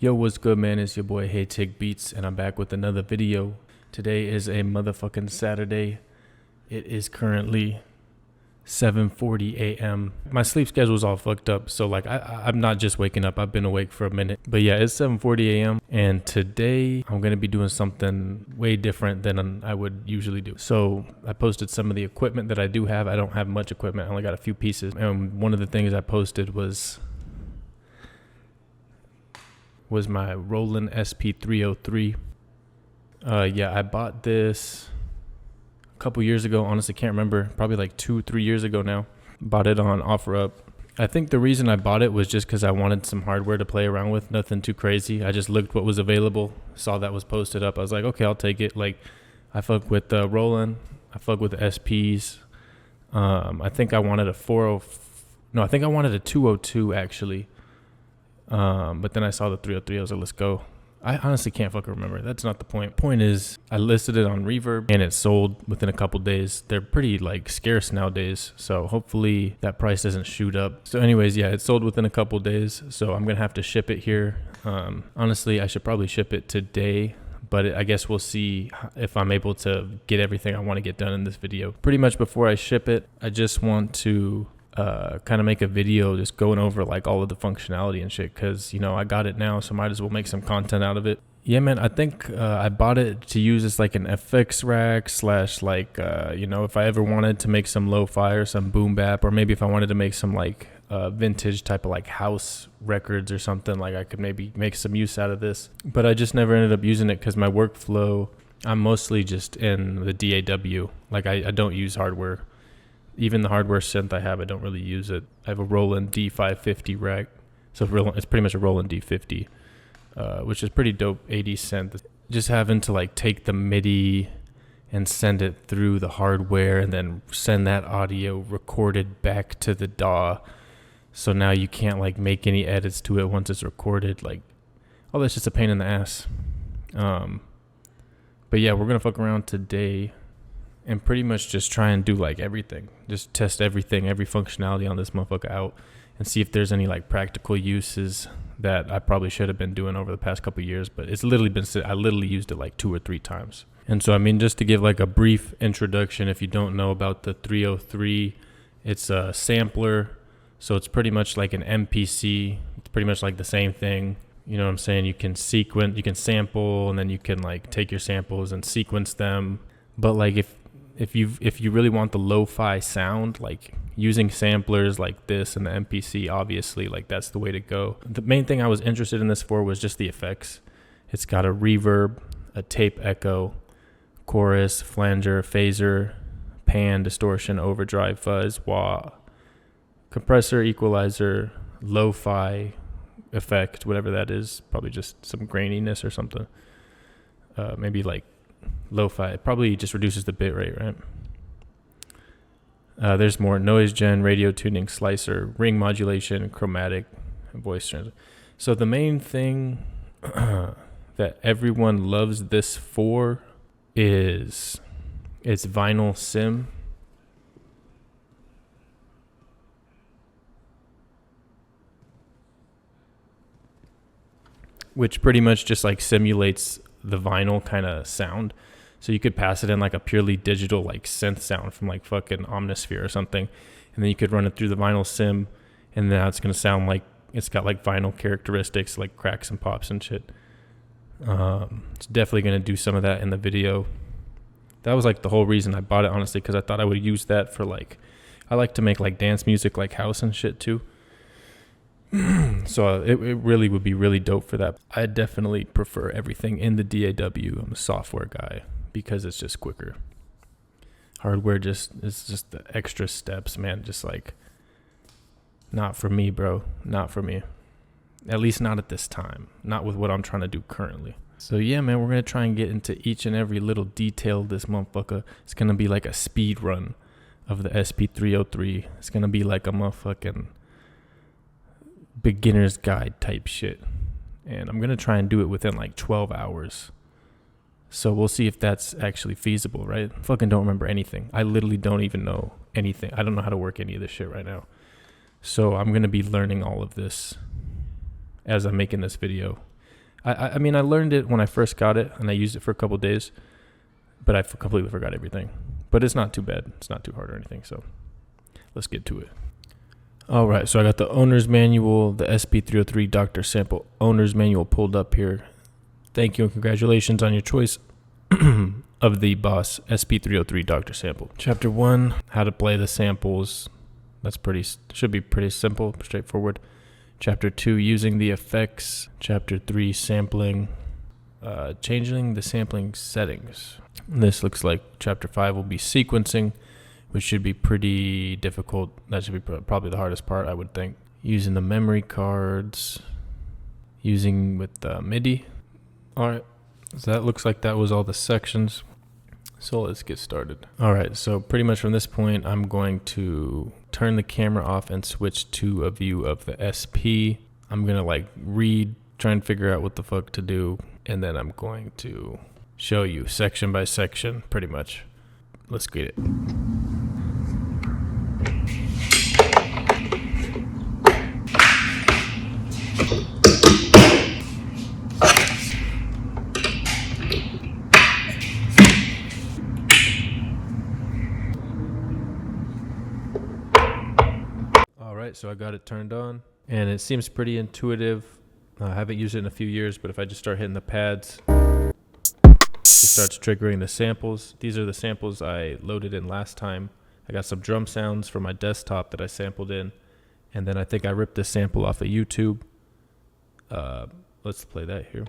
Yo, what's good, man? It's your boy Hey Tig Beats, and I'm back with another video. Today is a motherfucking Saturday. It is currently 7:40 a.m. My sleep schedule is all fucked up, so like I'm not just waking up. I've been awake for a minute. But yeah, it's 7:40 a.m. and today I'm gonna be doing something way different than I would usually do. So I posted some of the equipment that I do have. I don't have much equipment. I only got a few pieces. And one of the things I posted was my Roland SP-303. Yeah, I bought this a couple years ago. Honestly, can't remember. Probably like 2-3 years ago now. Bought it on OfferUp. I think the reason I bought it was just because I wanted some hardware to play around with. Nothing too crazy. I just looked what was available. Saw that was posted up. I was like, okay, I'll take it. Like, I fuck with Roland. I fuck with the SPs. I think I wanted a 40. No, I think I wanted a 202 actually. But then I saw the 303. I was like, let's go. I honestly can't fucking remember. That's not the point. Point is, I listed it on Reverb and it sold within a couple days. They're pretty like scarce nowadays, so hopefully that price doesn't shoot up. So anyways, yeah, it sold within a couple days, so I'm gonna have to ship it here. Honestly, I should probably ship it today, but I guess we'll see if I'm able to get everything I want to get done in this video. Pretty much before I ship it, I just want to kind of make a video just going over like all of the functionality and shit, because you know I got it now, so might as well make some content out of it. Yeah, man, I think I bought it to use as like an FX rack slash like you know, if I ever wanted to make some lo-fi or some boom bap, or maybe if I wanted to make some like vintage type of like house records or something, like I could maybe make some use out of this. But I just never ended up using it because my workflow, I'm mostly just in the DAW. Like I don't use hardware. Even the hardware synth I have, I don't really use it. I have a Roland D550 rack. So it's pretty much a Roland D50, which is pretty dope 80s synth. Just having to like take the MIDI and send it through the hardware and then send that audio recorded back to the DAW. So now you can't like make any edits to it once it's recorded. Like, oh, that's just a pain in the ass. But yeah, we're going to fuck around today and pretty much just try and do like everything. Just test everything, every functionality on this motherfucker out and see if there's any like practical uses that I probably should have been doing over the past couple of years. But it's literally been, I literally used it like 2 or 3 times. And so, I mean, just to give like a brief introduction, if you don't know about the 303, it's a sampler. So it's pretty much like an MPC. It's pretty much like the same thing. You know what I'm saying? You can sequence, you can sample, and then you can like take your samples and sequence them. But like if you really want the lo-fi sound, like using samplers like this and the MPC, obviously like that's the way to go. The main thing I was interested in this for was just the effects. It's got a reverb, a tape echo, chorus, flanger, phaser, pan, distortion, overdrive, fuzz, wah, compressor, equalizer, lo-fi effect, whatever that is, probably just some graininess or something. Maybe like lo-fi, it probably just reduces the bit rate, right? There's more noise gen, radio tuning, slicer, ring modulation, chromatic, and voice transit. So the main thing that everyone loves this for is its vinyl sim. Which pretty much just like simulates the vinyl kind of sound. So you could pass it in like a purely digital like synth sound from like fucking Omnisphere or something, and then you could run it through the vinyl sim, and now it's gonna sound like it's got like vinyl characteristics, like cracks and pops and shit. It's definitely gonna do some of that in the video. That was like the whole reason I bought it, honestly, because I thought I would use that for like, I like to make like dance music, like house and shit too. So it really would be really dope for that. I definitely prefer everything in the DAW. I'm a software guy because it's just quicker. Hardware it's just the extra steps, man. Just like, not for me, bro. Not for me. At least not at this time. Not with what I'm trying to do currently. So yeah, man, we're going to try and get into each and every little detail of this motherfucker. It's going to be like a speed run of the SP-303. It's going to be like a motherfucking beginner's guide type shit, and I'm gonna try and do it within like 12 hours. So we'll see if that's actually feasible, right? Fucking don't remember anything. I literally don't even know anything. I don't know how to work any of this shit right now. So I'm gonna be learning all of this as I'm making this video. I mean, I learned it when I first got it, and I used it for a couple of days, but I completely forgot everything. But it's not too bad. It's not too hard or anything, so let's get to it. All right, so I got the owner's manual, the SP-303 Dr. Sample owner's manual pulled up here. Thank you and congratulations on your choice of the Boss SP-303 Dr. Sample. Chapter 1, how to play the samples. That's should be pretty simple, straightforward. Chapter 2, using the effects. Chapter 3, sampling. Changing the sampling settings. This looks like Chapter 5 will be sequencing, which should be pretty difficult. That should be probably the hardest part, I would think. Using the memory cards. Using with MIDI. All right, so that looks like that was all the sections. So let's get started. All right, so pretty much from this point, I'm going to turn the camera off and switch to a view of the SP. I'm gonna like read, try and figure out what the fuck to do, and then I'm going to show you section by section, pretty much. Let's get it. So I got it turned on and it seems pretty intuitive. I haven't used it in a few years, but if I just start hitting the pads, it starts triggering the samples. These are the samples I loaded in last time. I got some drum sounds from my desktop that I sampled in, and then I think I ripped this sample off of YouTube. Let's play that here.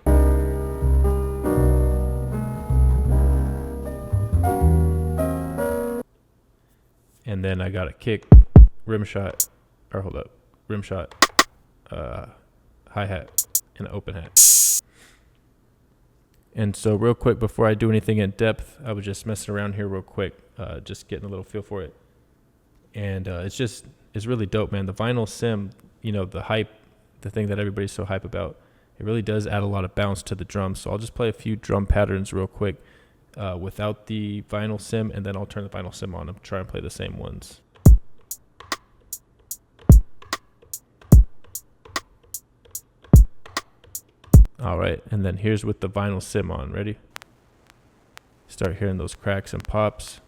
And then I got a kick, rim shot, hi-hat, and an open hat. And so real quick, before I do anything in depth, I was just messing around here real quick, just getting a little feel for it. And it's really dope, man. The vinyl sim, the thing that everybody's so hype about, it really does add a lot of bounce to the drums. So I'll just play a few drum patterns real quick without the vinyl sim, and then I'll turn the vinyl sim on and try and play the same ones. All right, and then here's with the vinyl sim on. Ready? Start hearing those cracks and pops.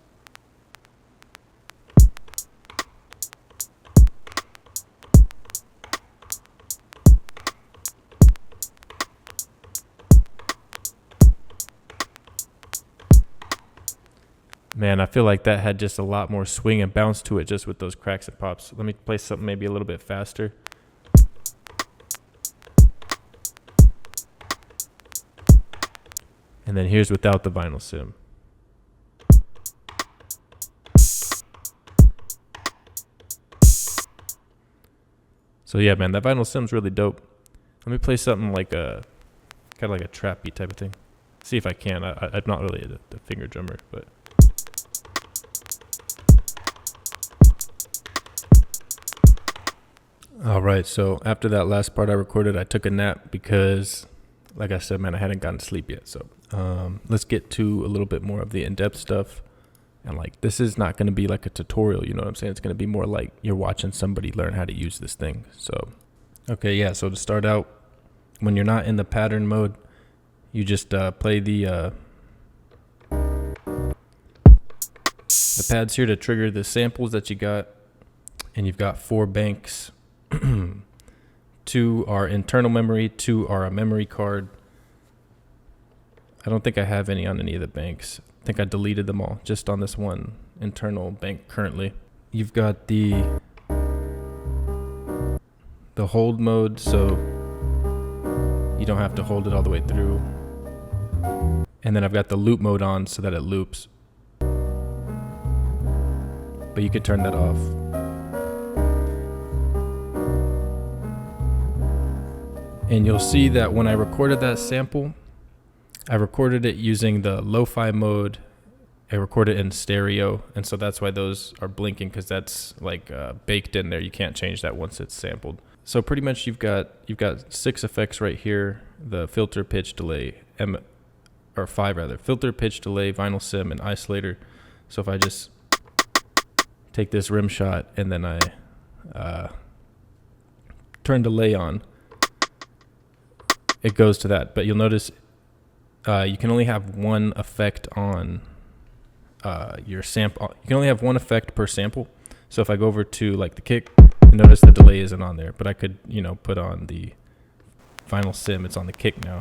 Man, I feel like that had just a lot more swing and bounce to it just with those cracks and pops. Let me play something maybe a little bit faster. And then here's without the vinyl sim. So yeah, man, that vinyl sim's really dope. Let me play something like kind of like a trap beat type of thing. See if I can. I'm not really a finger drummer, but. All right, so after that last part I recorded, I took a nap because, like I said, man, I hadn't gotten to sleep yet. So let's get to a little bit more of the in-depth stuff. And like, this is not going to be like a tutorial, you know what I'm saying? It's going to be more like you're watching somebody learn how to use this thing. So, okay, yeah, so to start out, when you're not in the pattern mode, you just play the pads here to trigger the samples that you got. And you've got 4 banks. 2 are internal memory, 2 are a memory card. I don't think I have any on any of the banks. I think I deleted them all just on this one internal bank currently. You've got the hold mode, so you don't have to hold it all the way through. And then I've got the loop mode on so that it loops. But you could turn that off. And you'll see that when I recorded that sample, I recorded it using the lo-fi mode. I recorded it in stereo, and so that's why those are blinking, because that's like baked in there. You can't change that once it's sampled. So pretty much you've got 6 effects right here: the filter, pitch, delay, 5 rather, filter, pitch, delay, vinyl sim, and isolator. So if I just take this rim shot and then I turn delay on, it goes to that. But you'll notice you can only have one effect on your sample. You can only have one effect per sample. So if I go over to like the kick, notice the delay isn't on there, but I could, you know, put on the final sim. It's on the kick now.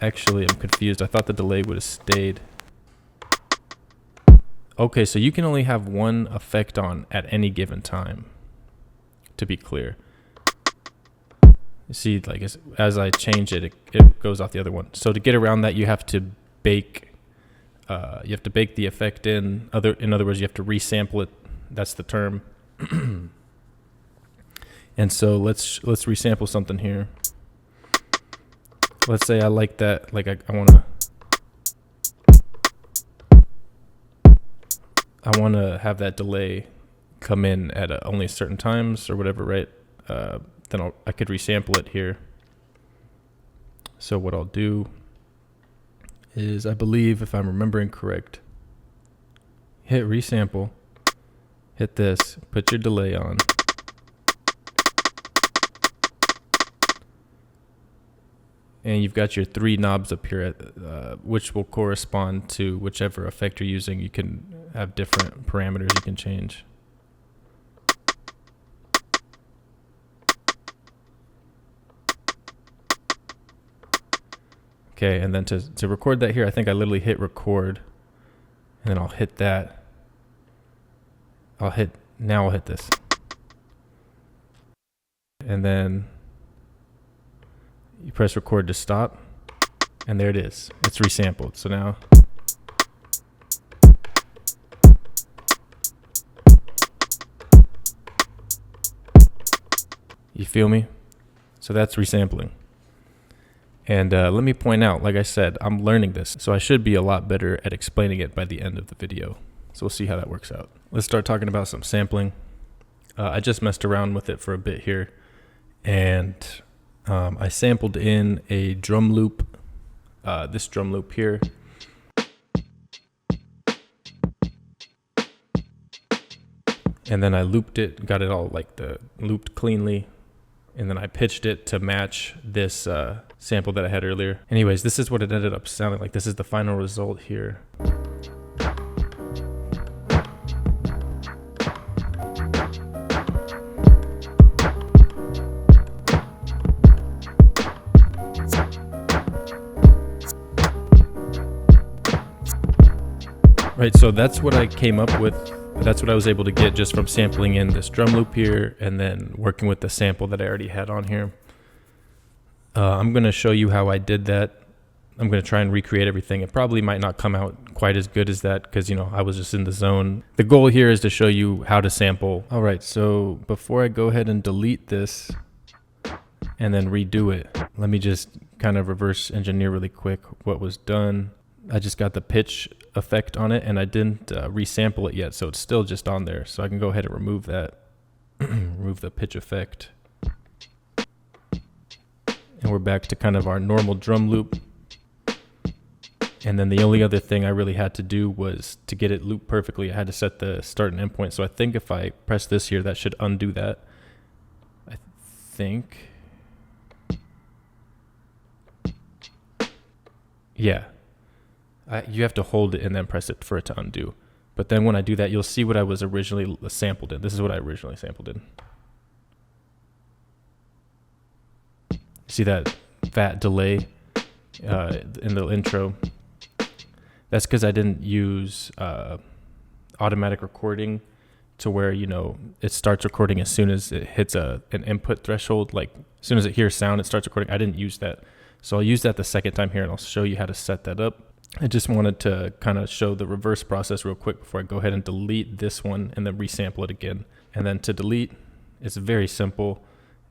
Actually, I'm confused. I thought the delay would have stayed. Okay, so you can only have one effect on at any given time, to be clear. You see, like as I change it, it goes off the other one. So to get around that, you have to bake. You have to bake the effect in. In other words, you have to resample it. That's the term. And so let's resample something here. Let's say I like that. Like I wanna have that delay come in at only certain times or whatever, right? Then I could resample it here. So what I'll do is, I believe, if I'm remembering correct, hit resample, hit this, put your delay on. And you've got your 3 knobs up here, which will correspond to whichever effect you're using. You can have different parameters you can change. Okay, and then to record that here, I think I literally hit record, and then I'll hit that. I'll hit this. And then you press record to stop, and there it is. It's resampled. So now you feel me? So that's resampling. And let me point out, like I said, I'm learning this, so I should be a lot better at explaining it by the end of the video. So we'll see how that works out. Let's start talking about some sampling. I just messed around with it for a bit here, and I sampled in a drum loop, this drum loop here. And then I looped it, got it all like looped cleanly. And then I pitched it to match this sample that I had earlier. Anyways, this is what it ended up sounding like. This is the final result here. Right, so that's what I came up with. That's what I was able to get just from sampling in this drum loop here and then working with the sample that I already had on here. I'm going to show you how I did that. I'm going to try and recreate everything. It probably might not come out quite as good as that because, you know, I was just in the zone. The goal here is to show you how to sample. All right, so before I go ahead and delete this and then redo it, let me just kind of reverse engineer really quick what was done. I just got the pitch effect on it and I didn't resample it yet, so it's still just on there. So I can go ahead and remove that, remove the pitch effect. And we're back to kind of our normal drum loop. And then the only other thing I really had to do was to get it looped perfectly, I had to set the start and end point. So I think if I press this here, that should undo that. I think. Yeah. You have to hold it and then press it for it to undo. But then when I do that, you'll see what I was originally sampled in. This is what I originally sampled in. See that fat delay in the intro? That's because I didn't use automatic recording to where, you know, it starts recording as soon as it hits an input threshold. Like as soon as it hears sound, it starts recording. I didn't use that. So I'll use that the second time here and I'll show you how to set that up. I just wanted to kind of show the reverse process real quick before I go ahead and delete this one and then resample it again. And then to delete, it's very simple,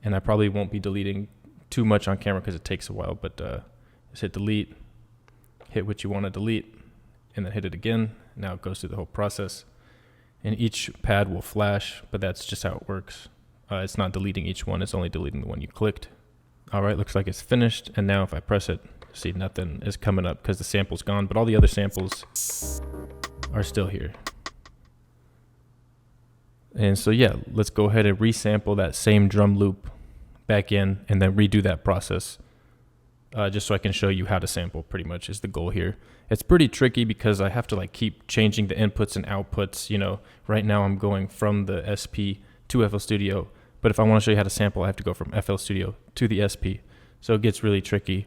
and I probably won't be deleting too much on camera because it takes a while, but just hit delete, hit what you want to delete, and then hit it again. Now it goes through the whole process, and each pad will flash, but that's just how it works. It's not deleting each one, it's only deleting the one you clicked. All right, looks like it's finished, and now if I press it, see, nothing is coming up because the sample's gone, but all the other samples are still here. And so yeah, let's go ahead and resample that same drum loop back in and then redo that process. Just so I can show you how to sample, pretty much is the goal here. It's pretty tricky because I have to like keep changing the inputs and outputs. You know, right now I'm going from the SP to FL Studio, but if I want to show you how to sample, I have to go from FL Studio to the SP. So it gets really tricky.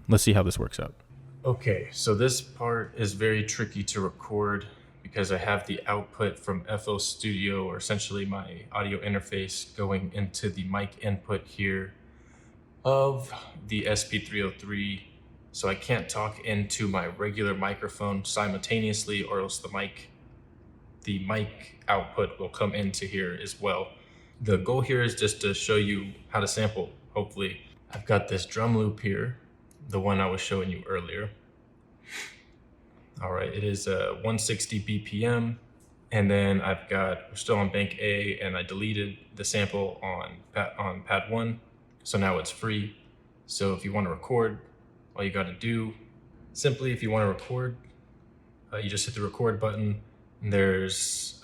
Let's see how this works out. Okay, so this part is very tricky to record because I have the output from FL Studio, or essentially my audio interface, going into the mic input here of the SP-303, so I can't talk into my regular microphone simultaneously, or else the mic output will come into here as well. The goal here is just to show you how to sample, hopefully. I've got this drum loop here, the one I was showing you earlier. All right, it is 160 BPM, and then we're still on bank A, and I deleted the sample on pad 1. So now it's free. So if you want to record, all you got to do, simply, if you want to record, you just hit the record button. And there's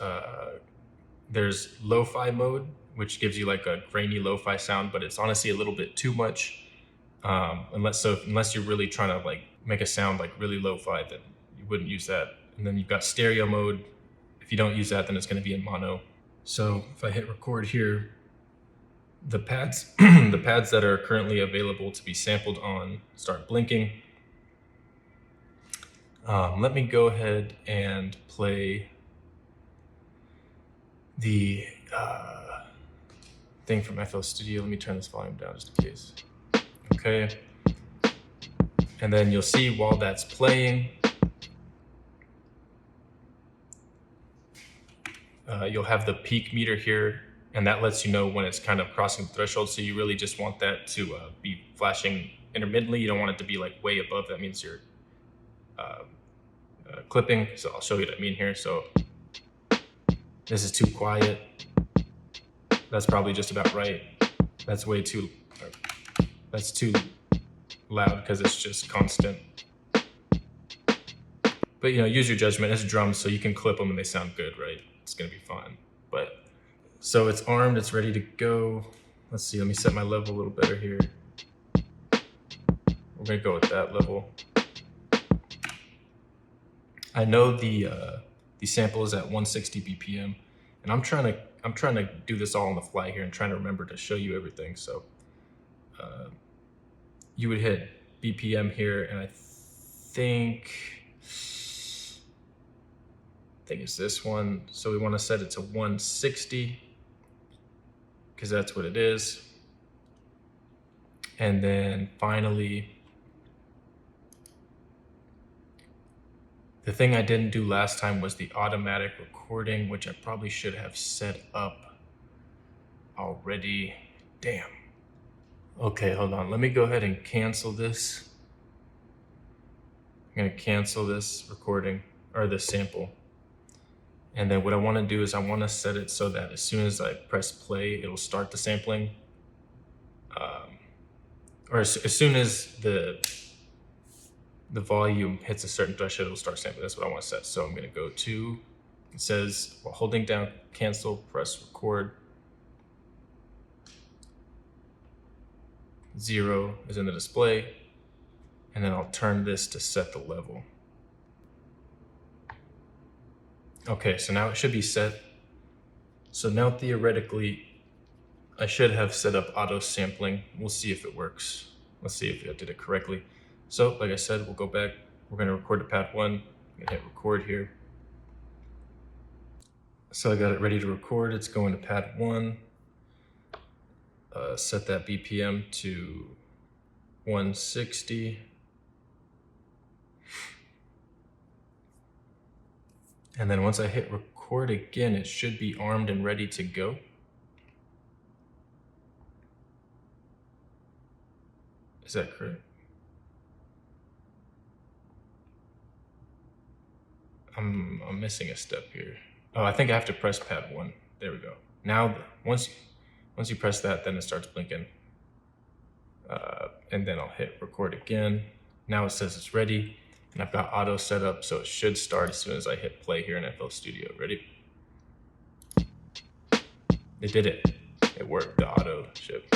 lo-fi mode, which gives you like a grainy lo-fi sound, but it's honestly a little bit too much. Unless you're really trying to like make a sound like really lo-fi, then you wouldn't use that. And then you've got stereo mode. If you don't use that, then it's going to be in mono. So if I hit record here, the pads that are currently available to be sampled on start blinking. Let me go ahead and play the thing from FL Studio. Let me turn this volume down just in case. Okay. And then you'll see while that's playing, you'll have the peak meter here, and that lets you know when it's kind of crossing the threshold. So you really just want that to be flashing intermittently. You don't want it to be like way above. That means you're clipping. So I'll show you what I mean here. So this is too quiet. That's probably just about right. That's too loud because it's just constant. But you know, use your judgment. It's drums, so you can clip them and they sound good, right? It's gonna be fine. But so it's armed, it's ready to go. Let's see, let me set my level a little better here. We're gonna go with that level. I know the sample is at 160 BPM, and I'm trying to do this all on the fly here and trying to remember to show you everything. So you would hit BPM here, and I think it's this one. So we want to set it to 160 because that's what it is. And then finally, the thing I didn't do last time was the automatic recording, which I probably should have set up already. Damn. Okay, hold on. Let me go ahead and cancel this. I'm gonna cancel this recording, or this sample. And then what I wanna do is I wanna set it so that as soon as I press play, it'll start the sampling. Or as soon as the volume hits a certain threshold, it'll start sampling. That's what I wanna set. So I'm gonna go to, it says, while holding down cancel, press record. 0 is in the display. And then I'll turn this to set the level. Okay, so now it should be set. So now theoretically, I should have set up auto sampling. We'll see if it works. Let's see if I did it correctly. So like I said, we'll go back. We're gonna record to pad 1. I'm gonna hit record here. So I got it ready to record. It's going to pad 1. Set that BPM to 160. And then once I hit record again, it should be armed and ready to go. Is that correct? I'm missing a step here. Oh, I think I have to press pad 1. There we go. Now, once you press that, then it starts blinking. And then I'll hit record again. Now it says it's ready. And I've got auto set up, so it should start as soon as I hit play here in FL Studio. Ready? It did it. It worked, the auto ship.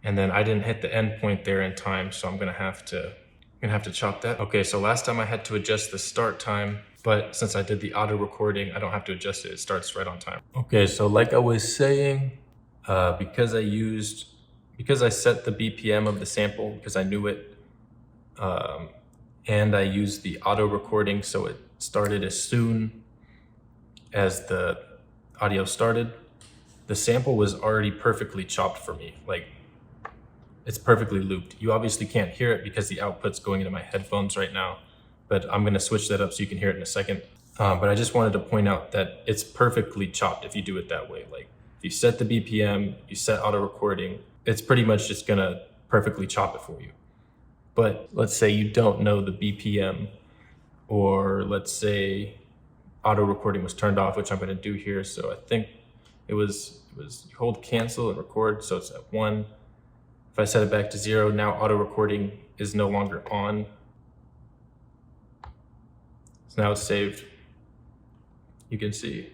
And then I didn't hit the end point there in time, so I'm gonna have to chop that. Okay, so last time I had to adjust the start time, but since I did the auto recording, I don't have to adjust it. It starts right on time. Okay, so like I was saying, because I set the BPM of the sample because I knew it, and I used the auto recording, so it started as soon as the audio started. The sample was already perfectly chopped for me. Like, it's perfectly looped. You obviously can't hear it because the output's going into my headphones right now, but I'm gonna switch that up so you can hear it in a second. But I just wanted to point out that it's perfectly chopped if you do it that way. Like, if you set the BPM, you set auto recording, it's pretty much just gonna perfectly chop it for you. But let's say you don't know the BPM, or let's say auto recording was turned off, which I'm gonna do here. So I think it was you hold cancel and record, so it's at 1. If I set it back to 0, now auto recording is no longer on. So now it's saved. You can see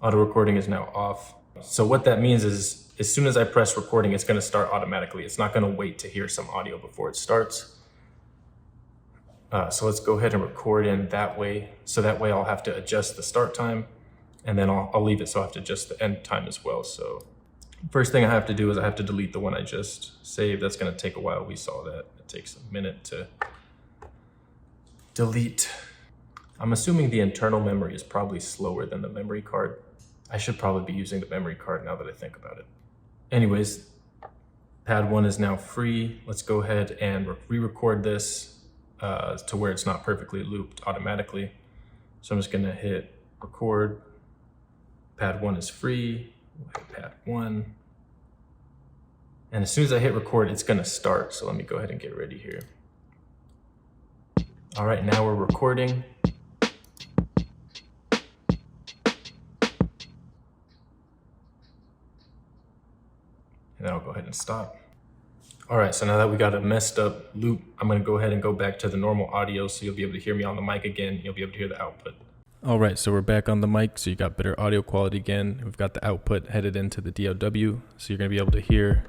auto recording is now off. So what that means is as soon as I press recording, it's gonna start automatically. It's not gonna wait to hear some audio before it starts. So let's go ahead and record in that way. So that way I'll have to adjust the start time, and then I'll leave it so I have to adjust the end time as well. So first thing I have to do is I have to delete the one I just saved. That's gonna take a while. We saw that. It takes a minute to delete. I'm assuming the internal memory is probably slower than the memory card. I should probably be using the memory card now that I think about it. Anyways, pad 1 is now free. Let's go ahead and re-record this to where it's not perfectly looped automatically. So I'm just gonna hit record. Pad 1 is free. We'll hit pad 1. And as soon as I hit record, it's gonna start. So let me go ahead and get ready here. All right, now we're recording. And then I'll go ahead and stop. All right, so now that we got a messed up loop, I'm gonna go ahead and go back to the normal audio so you'll be able to hear me on the mic again. You'll be able to hear the output. All right, so we're back on the mic, so you got better audio quality again. We've got the output headed into the DAW, so you're gonna be able to hear.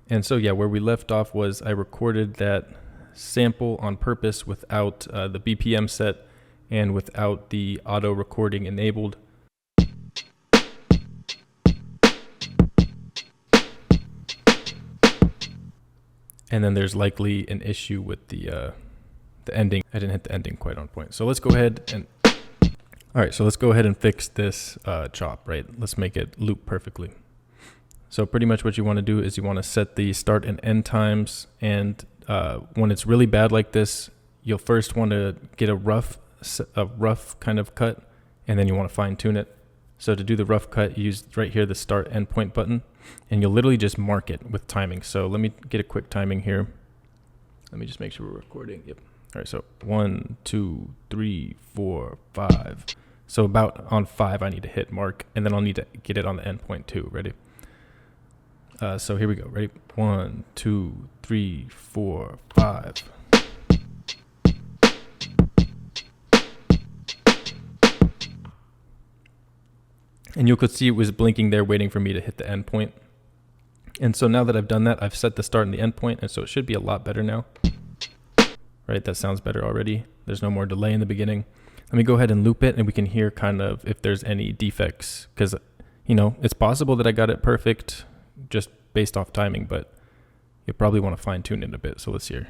And so yeah, where we left off was I recorded that sample on purpose without the BPM set and without the auto recording enabled. And then there's likely an issue with the ending. I didn't hit the ending quite on point. So let's go ahead and, all right, so let's go ahead and fix this chop, right? Let's make it loop perfectly. So pretty much what you want to do is you want to set the start and end times. And when it's really bad like this, you'll first want to get a rough kind of cut, and then you want to fine tune it. So to do the rough cut, you use right here the start end point button, and you'll literally just mark it with timing. So let me get a quick timing here. Let me just make sure we're recording. Yep. All right, so 1, 2, 3, 4, 5. So about on 5, I need to hit mark, and then I'll need to get it on the end point too. Ready? So here we go. Ready? 1, 2, 3, 4, 5. And you could see it was blinking there waiting for me to hit the end point. And so now that I've done that, I've set the start and the end point, and so it should be a lot better now. Right, that sounds better already. There's no more delay in the beginning. Let me go ahead and loop it, and we can hear kind of if there's any defects, because, you know, it's possible that I got it perfect just based off timing, but you probably want to fine tune it a bit. So let's hear.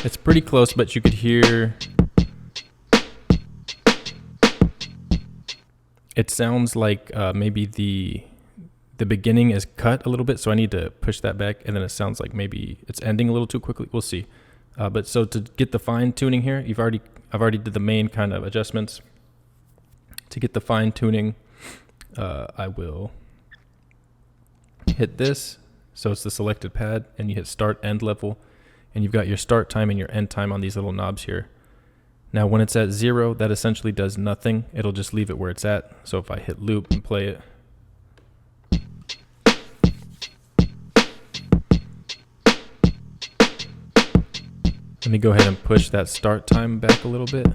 It's pretty close, but you could hear it sounds like maybe the beginning is cut a little bit, so I need to push that back, and then it sounds like maybe it's ending a little too quickly. We'll see. But so to get the fine tuning here, I've already did the main kind of adjustments. To get the fine tuning, I will hit this. So it's the selected pad, and you hit start end level. And you've got your start time and your end time on these little knobs here. Now when it's at 0, that essentially does nothing. It'll just leave it where it's at. So if I hit loop and play it, let me go ahead and push that start time back a little bit.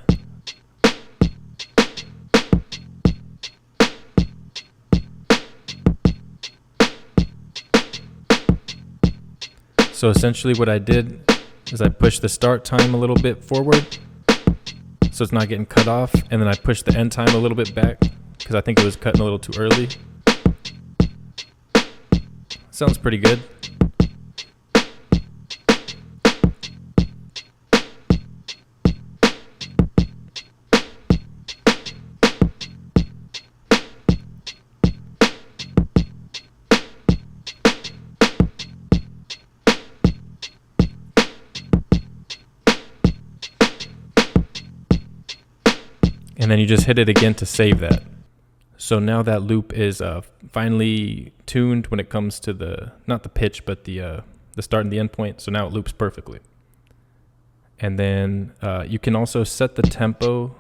So essentially what I did is I pushed the start time a little bit forward so it's not getting cut off, and then I pushed the end time a little bit back because I think it was cutting a little too early. Sounds pretty good. And then you just hit it again to save that. So now that loop is finally tuned when it comes to the, not the pitch, but the start and the end point. So now it loops perfectly. And then you can also set the tempo.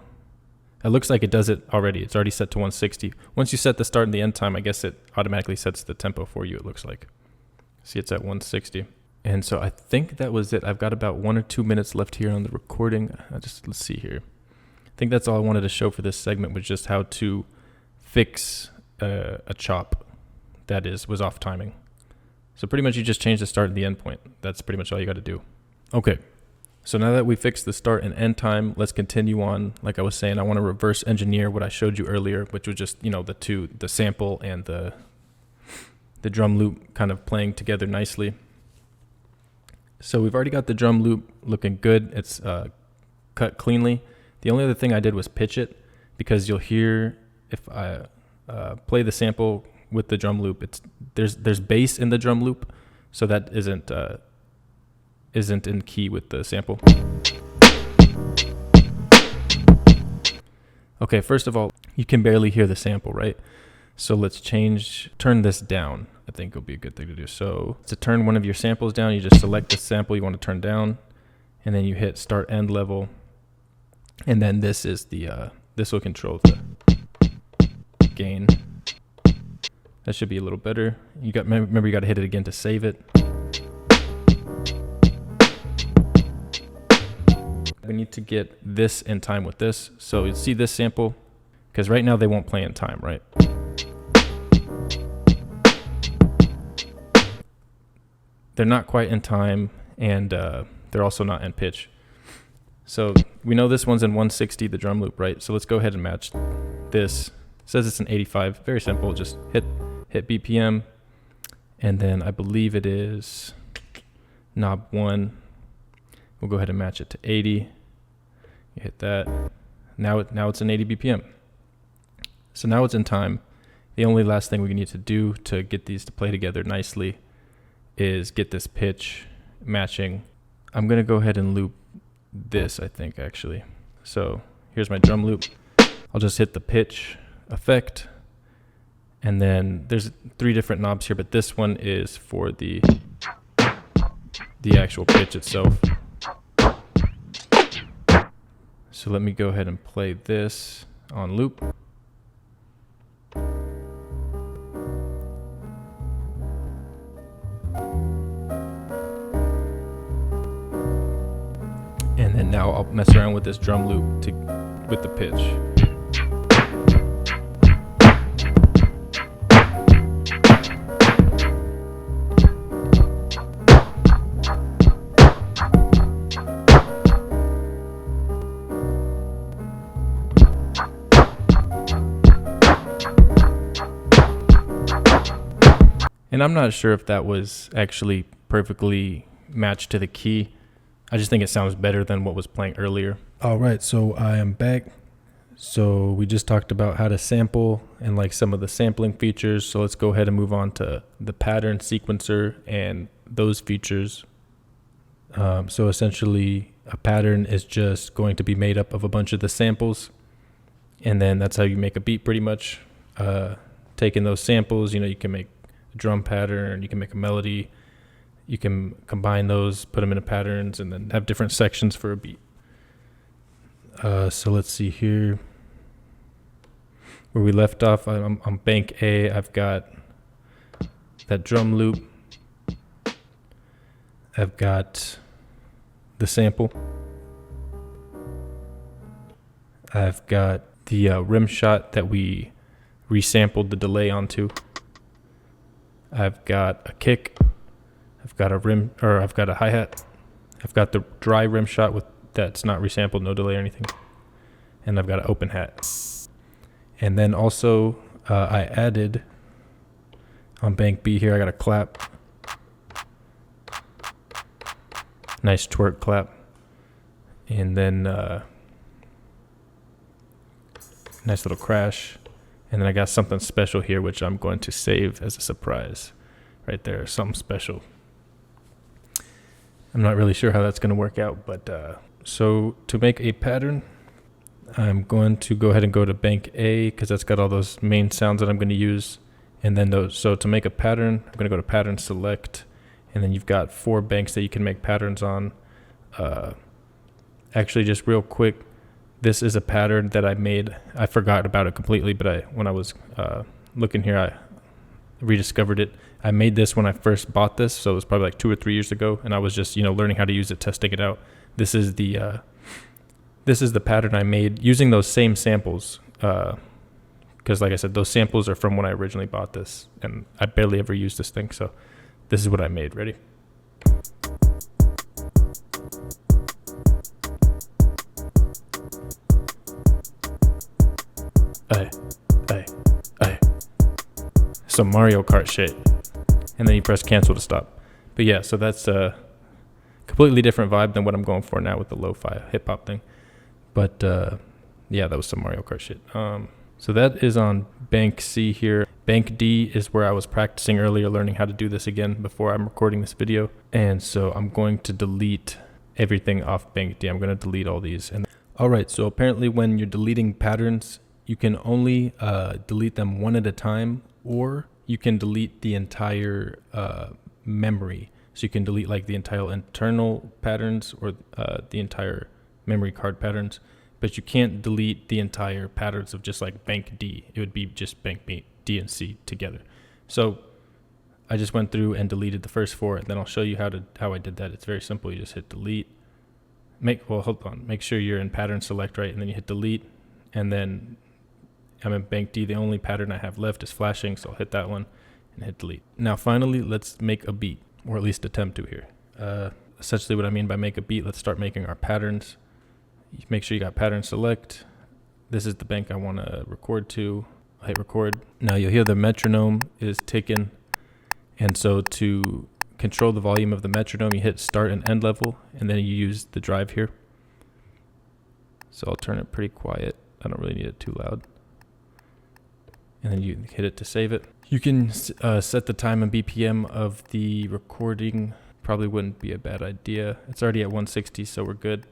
It looks like it does it already. It's already set to 160. Once you set the start and the end time, I guess it automatically sets the tempo for you, it looks like. See, it's at 160. And so I think that was it. I've got about 1 or 2 minutes left here on the recording. Let's see here. I think that's all I wanted to show for this segment, was just how to fix a chop that was off timing. So pretty much you just change the start and the end point. That's pretty much all you got to do. Okay, so now that we fixed the start and end time, let's continue on. Like I was saying, I want to reverse engineer what I showed you earlier, which was just, the sample and the drum loop kind of playing together nicely. So we've already got the drum loop looking good. It's cut cleanly. The only other thing I did was pitch it, because you'll hear if I play the sample with the drum loop, there's bass in the drum loop, so that isn't in key with the sample. Okay, first of all, you can barely hear the sample, right? So let's turn this down. I think it'll be a good thing to do. So to turn one of your samples down, you just select the sample you want to turn down, and then you hit start end level. And then this is this will control the gain. That should be a little better. Remember you got to hit it again to save it. We need to get this in time with this. So you'll see this sample, because right now they won't play in time, right? They're not quite in time, and they're also not in pitch. So we know this one's in 160, the drum loop, right? So let's go ahead and match this. It says it's an 85. Very simple. Just hit BPM, and then I believe it is knob 1. We'll go ahead and match it to 80. You hit that. Now it's in 80 BPM. So now it's in time. The only last thing we need to do to get these to play together nicely is get this pitch matching. I'm gonna go ahead and loop this, I think, actually. So here's my drum loop. I'll just hit the pitch effect, and then there's 3 different knobs here, but this one is for the actual pitch itself. So let me go ahead and play this on loop. And then now I'll mess around with this drum loop with the pitch. And I'm not sure if that was actually perfectly matched to the key. I just think it sounds better than what was playing earlier. All right, so I am back. So we just talked about how to sample and like some of the sampling features. So let's go ahead and move on to the pattern sequencer and those features. So essentially a pattern is just going to be made up of a bunch of the samples. And then that's how you make a beat pretty much. Taking those samples, you can make a drum pattern, you can make a melody. You can combine those, put them into patterns, and then have different sections for a beat. So let's see here. Where we left off, on bank A, I've got that drum loop. I've got the sample. I've got the rim shot that we resampled the delay onto. I've got a kick. I've got a rim, or I've got a hi-hat. I've got the dry rim shot with that's not resampled, no delay or anything. And I've got an open hat. And then also I added on bank B here, I got a clap. Nice twerk clap. And then nice little crash. And then I got something special here, which I'm going to save as a surprise. Right there, something special. I'm not really sure how that's going to work out, but so to make a pattern, I'm going to go ahead and go to bank A because that's got all those main sounds that I'm going to use. And then those, so to make a pattern, I'm going to go to pattern select, and then you've got 4 banks that you can make patterns on. Actually, just real quick, this is a pattern that I made. I forgot about it completely, but when I was looking here, I rediscovered it. I made this when I first bought this, so it was probably like 2 or 3 years ago, and I was just learning how to use it, testing it out. This is the pattern I made using those same samples, because like I said, those samples are from when I originally bought this, and I barely ever used this thing. So this is what I made. Ready? Some Mario Kart shit. And then you press cancel to stop. But yeah, so that's a completely different vibe than what I'm going for now with the lo-fi hip hop thing. But yeah, that was some Mario Kart shit. So that is on bank C here. Bank D is where I was practicing earlier, learning how to do this again before I'm recording this video. And so I'm going to delete everything off bank D. I'm going to delete all these. And all right, so apparently when you're deleting patterns, you can only delete them one at a time, or you can delete the entire memory. So you can delete like the entire internal patterns or the entire memory card patterns, but you can't delete the entire patterns of just like bank D. It would be just bank B, D and C together. So I just went through and deleted the first 4, and then I'll show you how I did that. It's very simple. You just hit delete. Hold on. Make sure you're in pattern select, right? And then you hit delete, and then I'm in bank D. The only pattern I have left is flashing, so I'll hit that one and hit delete. Now finally, let's make a beat, or at least attempt to here. Essentially what I mean by make a beat, let's start making our patterns. Make sure you got pattern select. This is the bank I want to record to. I'll hit record. Now you'll hear the metronome is ticking, and so to control the volume of the metronome, you hit start and end level, and then you use the drive here. So I'll turn it pretty quiet. I don't really need it too loud. And then you hit it to save it. You can set the time and BPM of the recording. Probably wouldn't be a bad idea. It's already at 160, so we're good.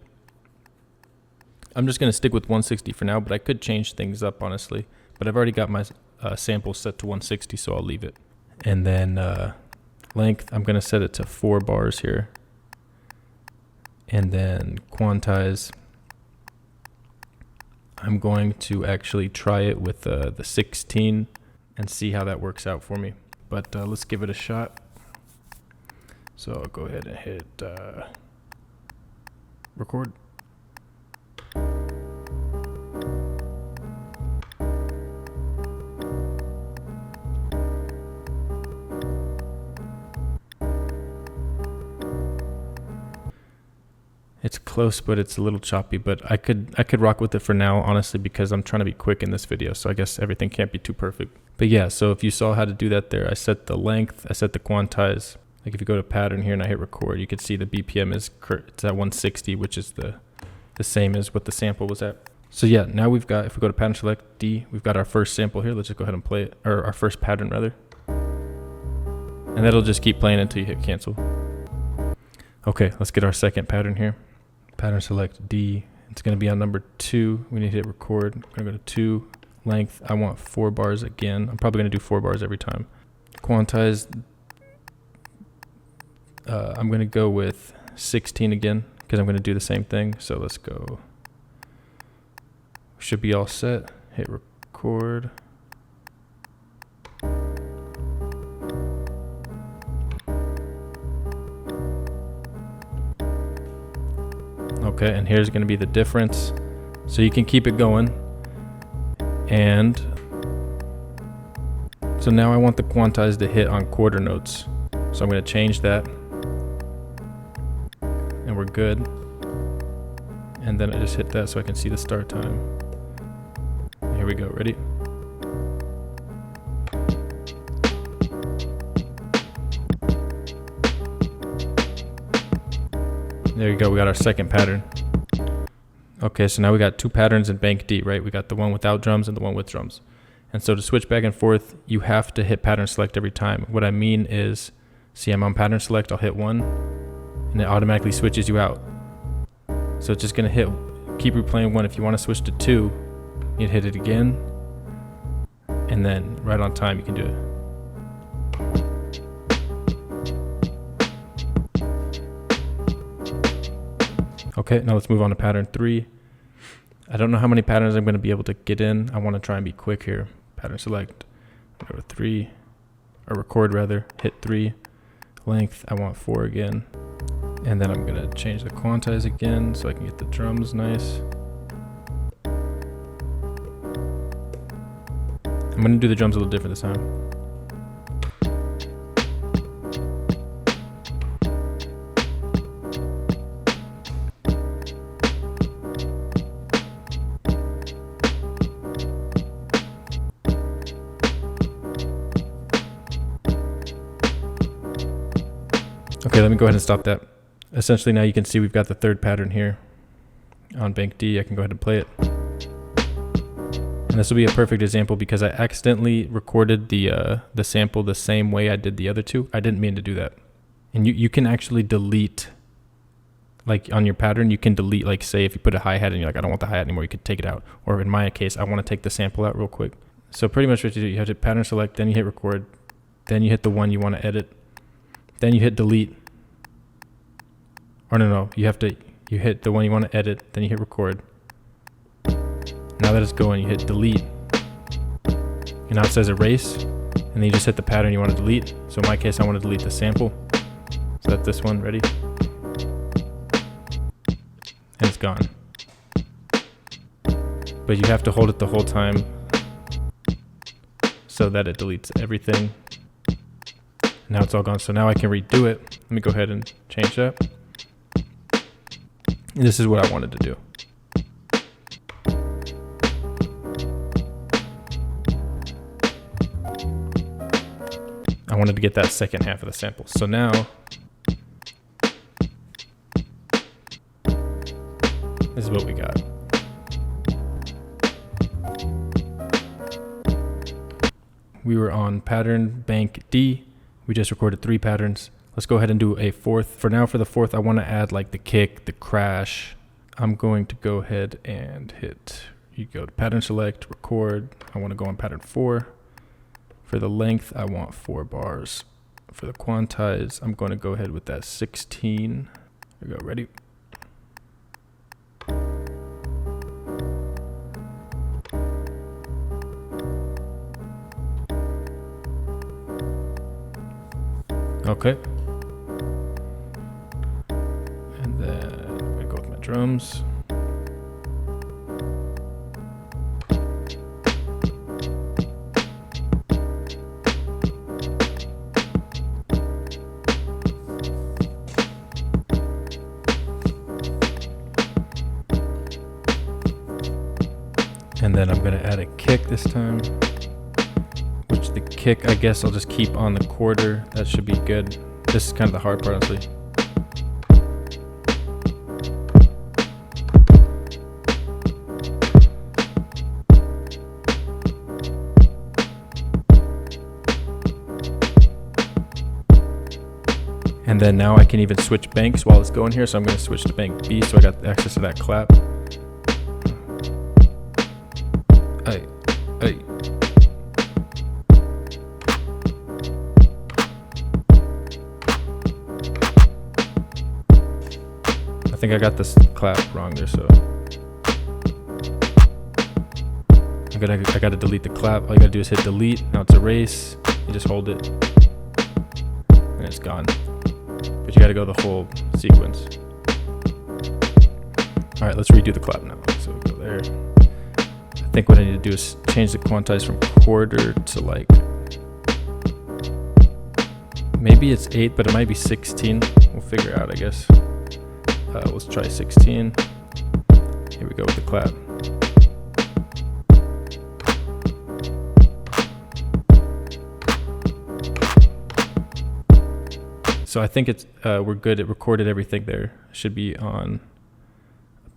I'm just going to stick with 160 for now, but I could change things up, honestly. But I've already got my sample set to 160, so I'll leave it. And then length, I'm going to set it to 4 bars here. And then quantize, I'm going to actually try it with the 16 and see how that works out for me. But let's give it a shot. So I'll go ahead and hit record. It's close, but it's a little choppy, but I could rock with it for now, honestly, because I'm trying to be quick in this video, so I guess everything can't be too perfect. But yeah, so if you saw how to do that there, I set the length, I set the quantize. Like if you go to pattern here and I hit record, you can see the BPM is it's at 160, which is the same as what the sample was at. So yeah, now we've got, if we go to pattern select D, we've got our first sample here. Let's just go ahead and play it, or our first pattern rather. And that'll just keep playing until you hit cancel. Okay, let's get our second pattern here. Pattern select D. It's going to be on number 2. We need to hit record. I'm going to go to 2. Length, I want 4 bars again. I'm probably going to do 4 bars every time. Quantize, I'm going to go with 16 again because I'm going to do the same thing. So let's go. Should be all set. Hit record. Okay, and here's going to be the difference. So you can keep it going. And so now I want the quantize to hit on quarter notes. So I'm going to change that. good. And then I just hit that so I can see the start time. Here we go, ready? There you go, we got our second pattern. Okay, so now we got two patterns in bank D, right? We got the one without drums and the one with drums. And so to switch back and forth, you have to hit pattern select every time. What I mean is, see, I'm on pattern select, I'll hit 1, and it automatically switches you out. So it's just gonna keep replaying 1. If you wanna switch to 2, you'd hit it again, and then right on time you can do it. Okay, now let's move on to pattern 3. I don't know how many patterns I'm going to be able to get in. I want to try and be quick here. Pattern select, go to 3, or record rather, hit 3. Length, I want 4 again. And then I'm going to change the quantize again so I can get the drums nice. I'm going to do the drums a little different this time. Okay, let me go ahead and stop that. Essentially now you can see we've got the third pattern here on bank D. I can go ahead and play it. And this will be a perfect example because I accidentally recorded the sample the same way I did the other two. I didn't mean to do that. And you can actually delete, like on your pattern, you can delete, like say if you put a hi-hat and you're like, I don't want the hi-hat anymore, you could take it out. Or in my case, I want to take the sample out real quick. So pretty much what you do, you have to pattern select, then you hit record, then you hit the one you want to edit, then you hit delete. Or no, you hit the one you want to edit, then you hit record. Now that it's going, you hit delete. And now it says erase, and then you just hit the pattern you want to delete. So in my case, I want to delete the sample. So that's this one, ready? And it's gone. But you have to hold it the whole time so that it deletes everything. Now it's all gone, so now I can redo it. Let me go ahead and change that. And this is what I wanted to do. I wanted to get that second half of the sample. So now, this is what we got. We were on pattern bank D. We just recorded 3 patterns. Let's go ahead and do a fourth. For now, for the fourth, I want to add like the kick, the crash. I'm going to go ahead and you go to pattern select, record. I want to go on pattern 4. For the length, I want 4 bars. For the quantize, I'm going to go ahead with that 16. Here we go, ready? Okay. And then I'm gonna go with my drums. And then I'm gonna add a kick this time. Which the kick, I guess I'll just keep on the quarter. That should be good. This is kind of the hard part, honestly. And then now I can even switch banks while it's going here. So I'm going to switch to bank B so I got access to that clap. Hey. I think I got this clap wrong there, so I gotta delete the clap. All you gotta do is hit delete. Now it's erase. You just hold it, and it's gone. But you gotta go the whole sequence. All right, let's redo the clap now. So we go there. I think what I need to do is change the quantize from quarter to like, maybe it's 8, but it might be 16. We'll figure it out, I guess. Let's try 16. Here we go with the clap. So I think it's we're good. It recorded everything there. Should be on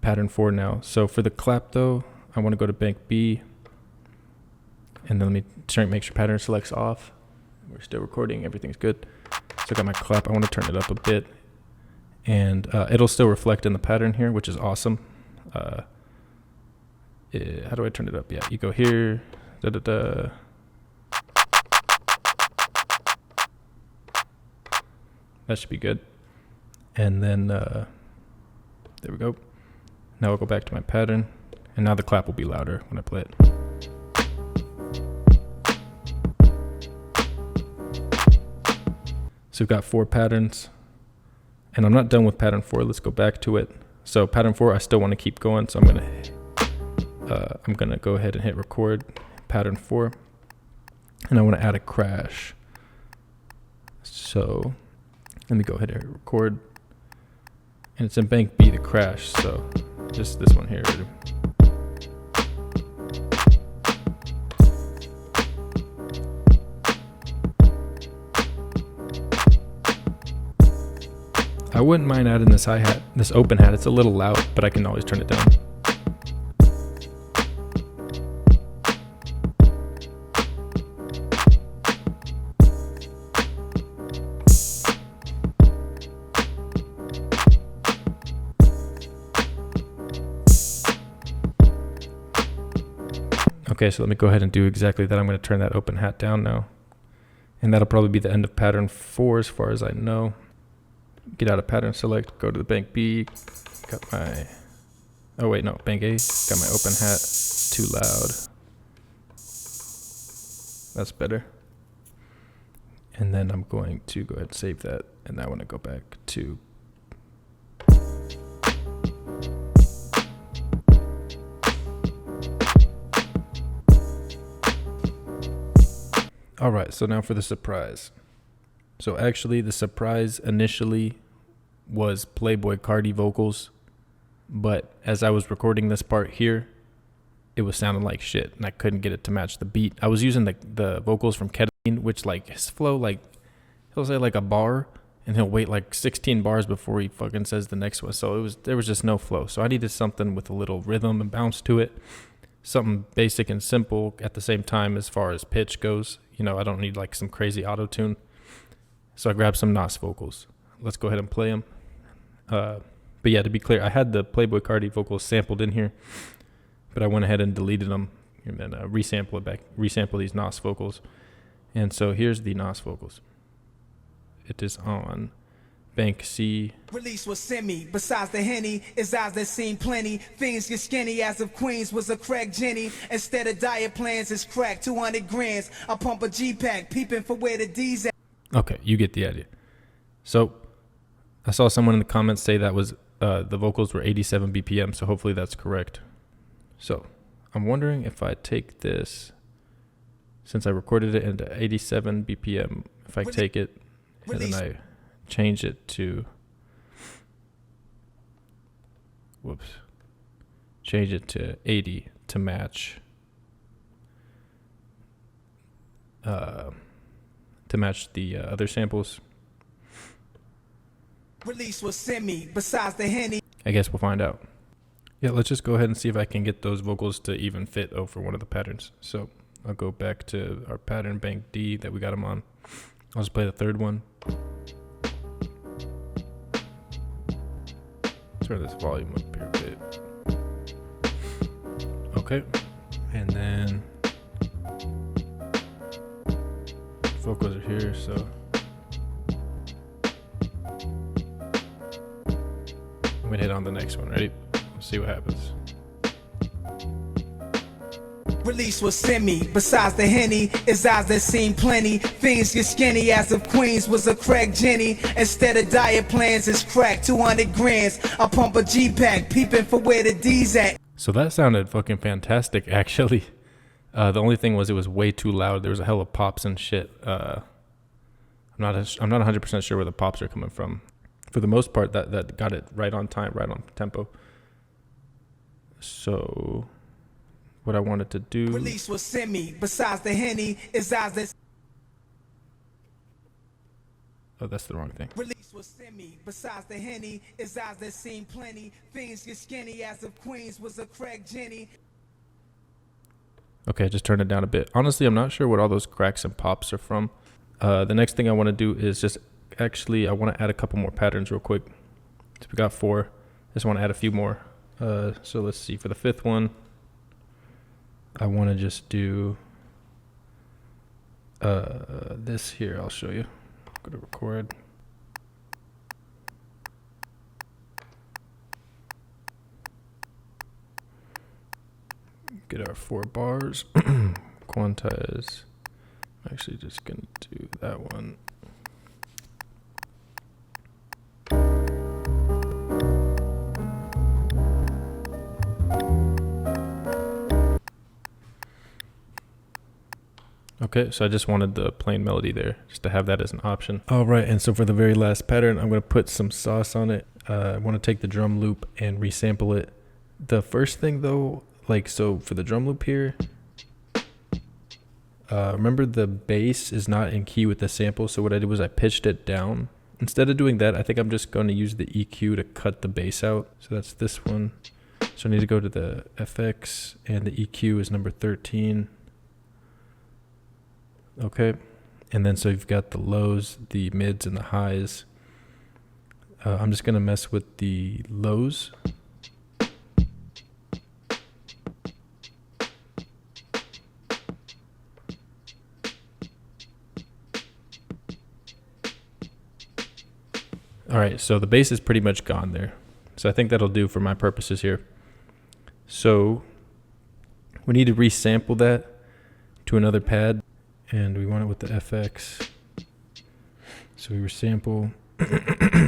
pattern 4 now. So for the clap though, I want to go to bank B, and then let me make sure pattern selects off. We're still recording. Everything's good. So I got my clap. I want to turn it up a bit, and it'll still reflect in the pattern here, which is awesome. How do I turn it up? Yeah, you go here. Da da da. That should be good. And then there we go. Now I'll go back to my pattern, and now the clap will be louder when I play it. So we've got 4 patterns, and I'm not done with pattern 4. Let's go back to it. So pattern 4, I still want to keep going, so I'm gonna go ahead and hit record pattern 4, and I want to add a crash. So let me go ahead and hit record, and it's in bank B, the crash. So just this one here. I wouldn't mind adding this hi-hat, this open hat. It's a little loud, but I can always turn it down. Okay, so let me go ahead and do exactly that. I'm going to turn that open hat down now. And that'll probably be the end of pattern 4 as far as I know. Get out of pattern select, go to the bank B, got my, oh wait, no, bank A, got my open hat, too loud. That's better. And then I'm going to go ahead and save that, and I want to go back to all right, so now for the surprise. So actually the surprise initially was Playboi Carti vocals, but as I was recording this part here, it was sounding like shit, and I couldn't get it to match the beat. I was using the vocals from Ketamine, which like his flow, like he'll say like a bar, and he'll wait like 16 bars before he fucking says the next one. So there was just no flow. So I needed something with a little rhythm and bounce to it, something basic and simple at the same time as far as pitch goes. You know, I don't need like some crazy auto-tune. So I grabbed some Nas vocals. Let's go ahead and play them. But yeah, to be clear, I had the Playboi Carti vocals sampled in here, but I went ahead and deleted them and then resample these Nas vocals. And so here's the Nas vocals. It is on bank C. Release was semi. Besides the Henny, his eyes that seen plenty. Things get skinny as if Queens was a crack Jenny. Instead of diet plans, it's crack 200 grams. I pump a G-Pack, peeping for where the D's at. Okay, you get the idea. So I saw someone in the comments say that was the vocals were 87 BPM, so hopefully that's correct. So I'm wondering if I take this, since I recorded it into 87 BPM, if I take it and then I change it to, change it to 80 to match the other samples. Release was semi. Besides the Henny. I guess we'll find out. Yeah, let's just go ahead and see if I can get those vocals to even fit over one of the patterns. So I'll go back to our pattern bank D that we got them on. I'll just play the third one. Turn this volume up here a bit. Okay, and then vocals are here, so I'm gonna hit on the next one. Ready? Let's see what happens. Release was semi. Besides the Henny, his eyes that seen plenty. Things get skinny as if Queens was a crack Jenny. Instead of diet plans, it's crack 200 grams. I pump a G-Pack, peeping for where the D's at. So that sounded fucking fantastic, actually. The only thing was it was way too loud. There was a hell of pops and shit. I'm not 100% sure where the pops are coming from. for the most part, that got it right on time, right on tempo. So what I wanted to do. Release was semi. Besides the Henny, is eyes that. Oh, that's the wrong thing. Release was semi. Besides the Henny, is eyes that seen plenty. Things get skinny as if Queens was a Craig Jenny. Okay, just turn it down a bit. Honestly, I'm not sure what all those cracks and pops are from. The next thing I want to do is just I want to add a couple more patterns real quick. So we got 4. I just want to add a few more. So let's see. For the 5th one, I want to just do this here. I'll show you. Go to record. Get our 4 bars. Quantize. I'm actually just gonna do that one. Okay, so I just wanted the plain melody there, just to have that as an option. All right, and so for the very last pattern, I'm gonna put some sauce on it. I wanna take the drum loop and resample it. The first thing though, so for the drum loop here, remember the bass is not in key with the sample, so what I did was I pitched it down. Instead of doing that, I think I'm just gonna use the EQ to cut the bass out. So that's this one. So I need to go to the FX, and the EQ is number 13. Okay, and then so you've got the lows, the mids, and the highs. I'm just gonna mess with the lows. All right, so the bass is pretty much gone there. So I think that'll do for my purposes here. So we need to resample that to another pad. And we want it with the FX. So we resample,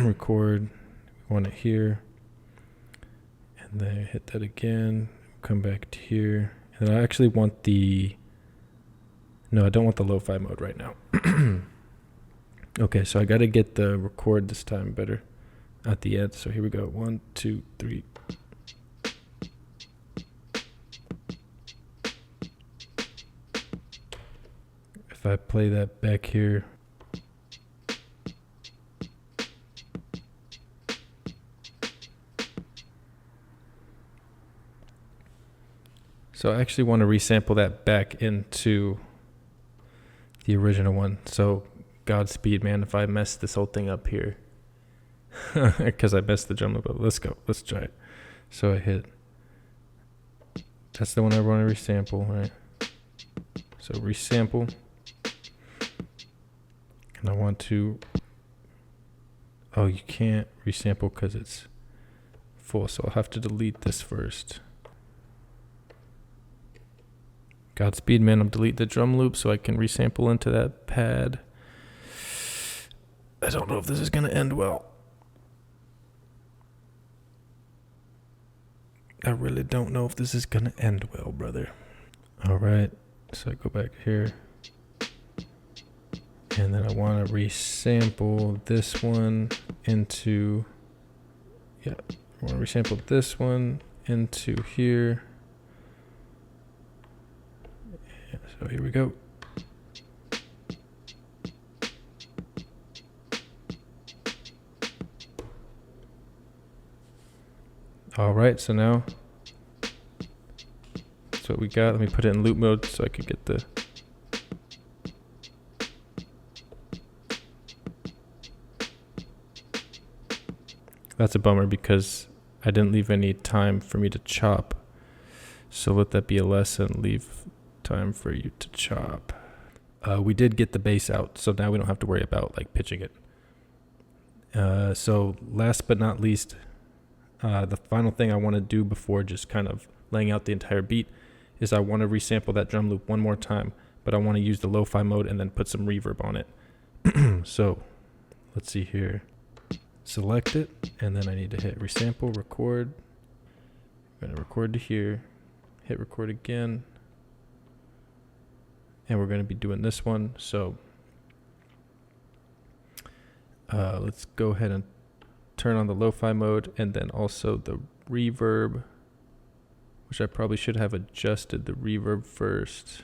record, we want it here. And then hit that again, come back to here. And I actually want no, I don't want the lo-fi mode right now. Okay, so I gotta get the record this time better at the end. So here we go, 1, 2, 3. If I play that back here, so I actually want to resample that back into the original one. So Godspeed, man, if I mess this whole thing up here, because I messed the drum loop up. Let's go. Let's try it. So I hit. That's the one I want to resample, right? So resample. And I want to, oh, you can't resample because it's full, so I'll have to delete this first. Godspeed, man, I'll delete the drum loop so I can resample into that pad. I don't know if this is gonna end well. I really don't know if this is gonna end well, brother. All right, so I go back here. And then I want to resample this one into, I want to resample this one into here. Yeah, so here we go. All right, so now that's what we got. Let me put it in loop mode so I could get the. That's a bummer because I didn't leave any time for me to chop. So let that be a lesson. Leave time for you to chop. We did get the bass out, so now we don't have to worry about pitching it. So last but not least, the final thing I want to do before just kind of laying out the entire beat is I want to resample that drum loop one more time, but I want to use the lo-fi mode and then put some reverb on it. So let's see here. Select it, and then I need to hit resample, record. I'm going to record to here, hit record again, and we're going to be doing this one. So let's go ahead and turn on the lo-fi mode, and then also the reverb, which I probably should have adjusted the reverb first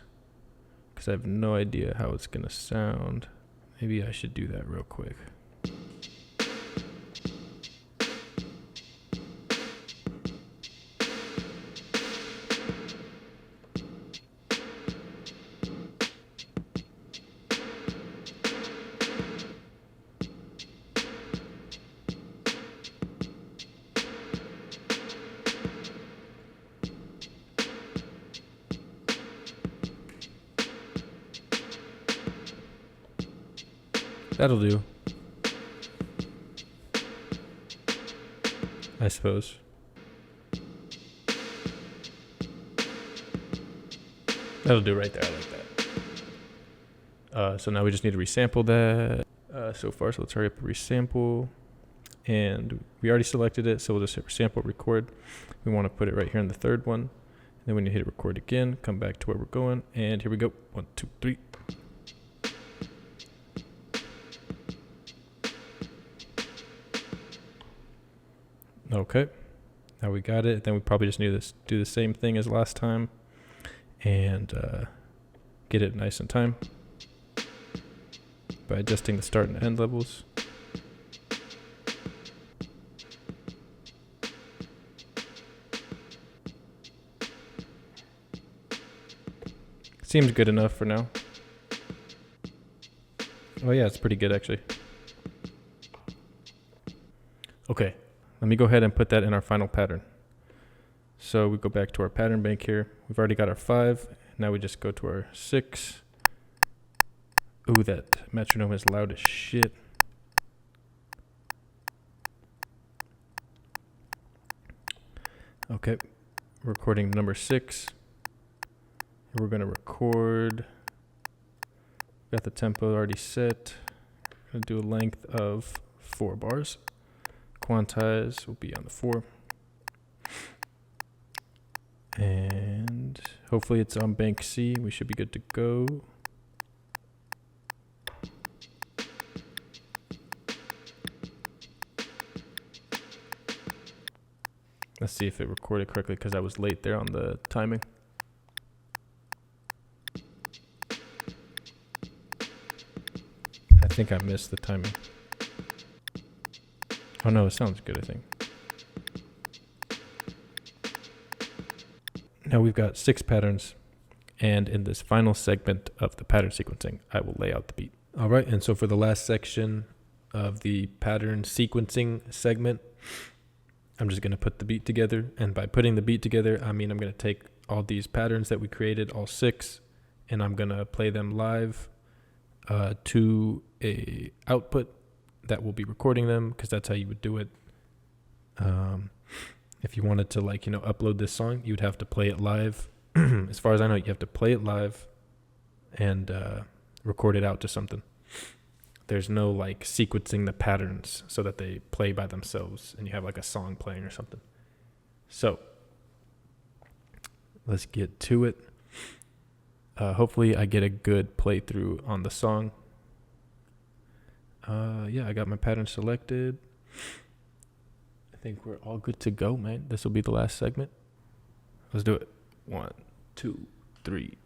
because I have no idea how it's gonna sound. Maybe I should do that real quick. That'll do, I suppose. That'll do right there. I like that. So now we just need to resample that so far. So let's hurry up and resample. And we already selected it, so we'll just hit resample, record. We want to put it right here in the third one. And then when you hit record again, come back to where we're going. And here we go. 1, 2, 3. Okay, now we got it. Then we probably just need to do the same thing as last time and get it nice in time by adjusting the start and end levels. Seems good enough for now. Oh yeah, it's pretty good actually. Okay. Let me go ahead and put that in our final pattern. So we go back to our pattern bank here. We've already got our 5. Now we just go to our 6. Ooh, that metronome is loud as shit. Okay, recording number 6. We're gonna record. Got the tempo already set. Gonna do a length of 4 bars. Quantize will be on the 4. And hopefully it's on bank C. We should be good to go. Let's see if it recorded correctly because I was late there on the timing. I think I missed the timing. Oh no, it sounds good, I think. Now we've got 6 patterns, and in this final segment of the pattern sequencing, I will lay out the beat. All right, and so for the last section of the pattern sequencing segment, I'm just gonna put the beat together, and by putting the beat together, I mean I'm gonna take all these patterns that we created, all 6, and I'm gonna play them live to a output that will be recording them, because that's how you would do it. If you wanted to, like, upload this song, you'd have to play it live. As far as I know, you have to play it live and record it out to something. There's no like sequencing the patterns so that they play by themselves and you have like a song playing or something. So let's get to it. Hopefully I get a good playthrough on the song. Yeah, I got my pattern selected. I think we're all good to go, man. This will be the last segment. Let's do it. 1, 2, 3.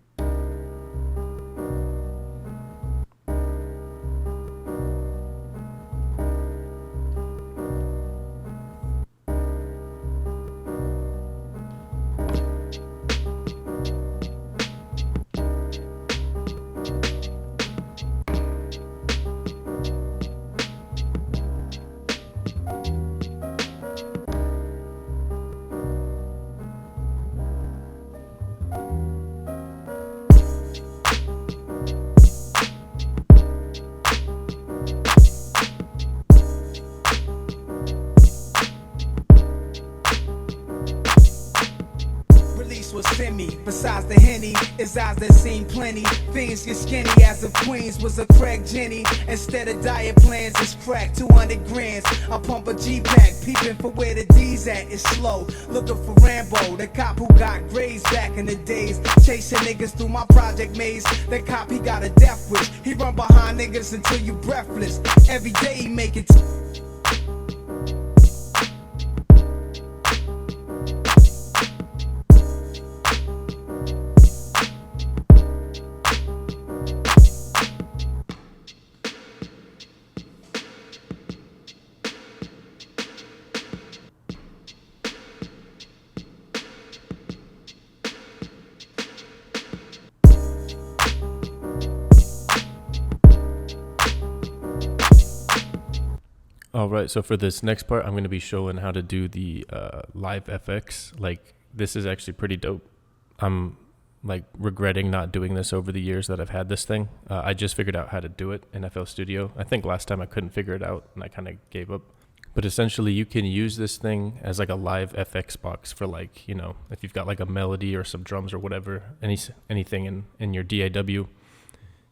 Besides the Henny, it's eyes that seen plenty. Things get skinny as if Queens was a crack Jenny. Instead of diet plans, it's crack 200 grams. I pump a G-Pack, peeping for where the D's at. It's slow, looking for Rambo, the cop who got grades back in the days. Chasing niggas through my project maze. That cop, he got a death wish. He run behind niggas until you breathless. Every day he make it. All right, so for this next part, I'm going to be showing how to do the live FX. Like, this is actually pretty dope. I'm like regretting not doing this over the years that I've had this thing. I just figured out how to do it in FL Studio. I think last time I couldn't figure it out and I kind of gave up. But essentially you can use this thing as like a live FX box for, like, you know, if you've got like a melody or some drums or whatever, anything in your DAW,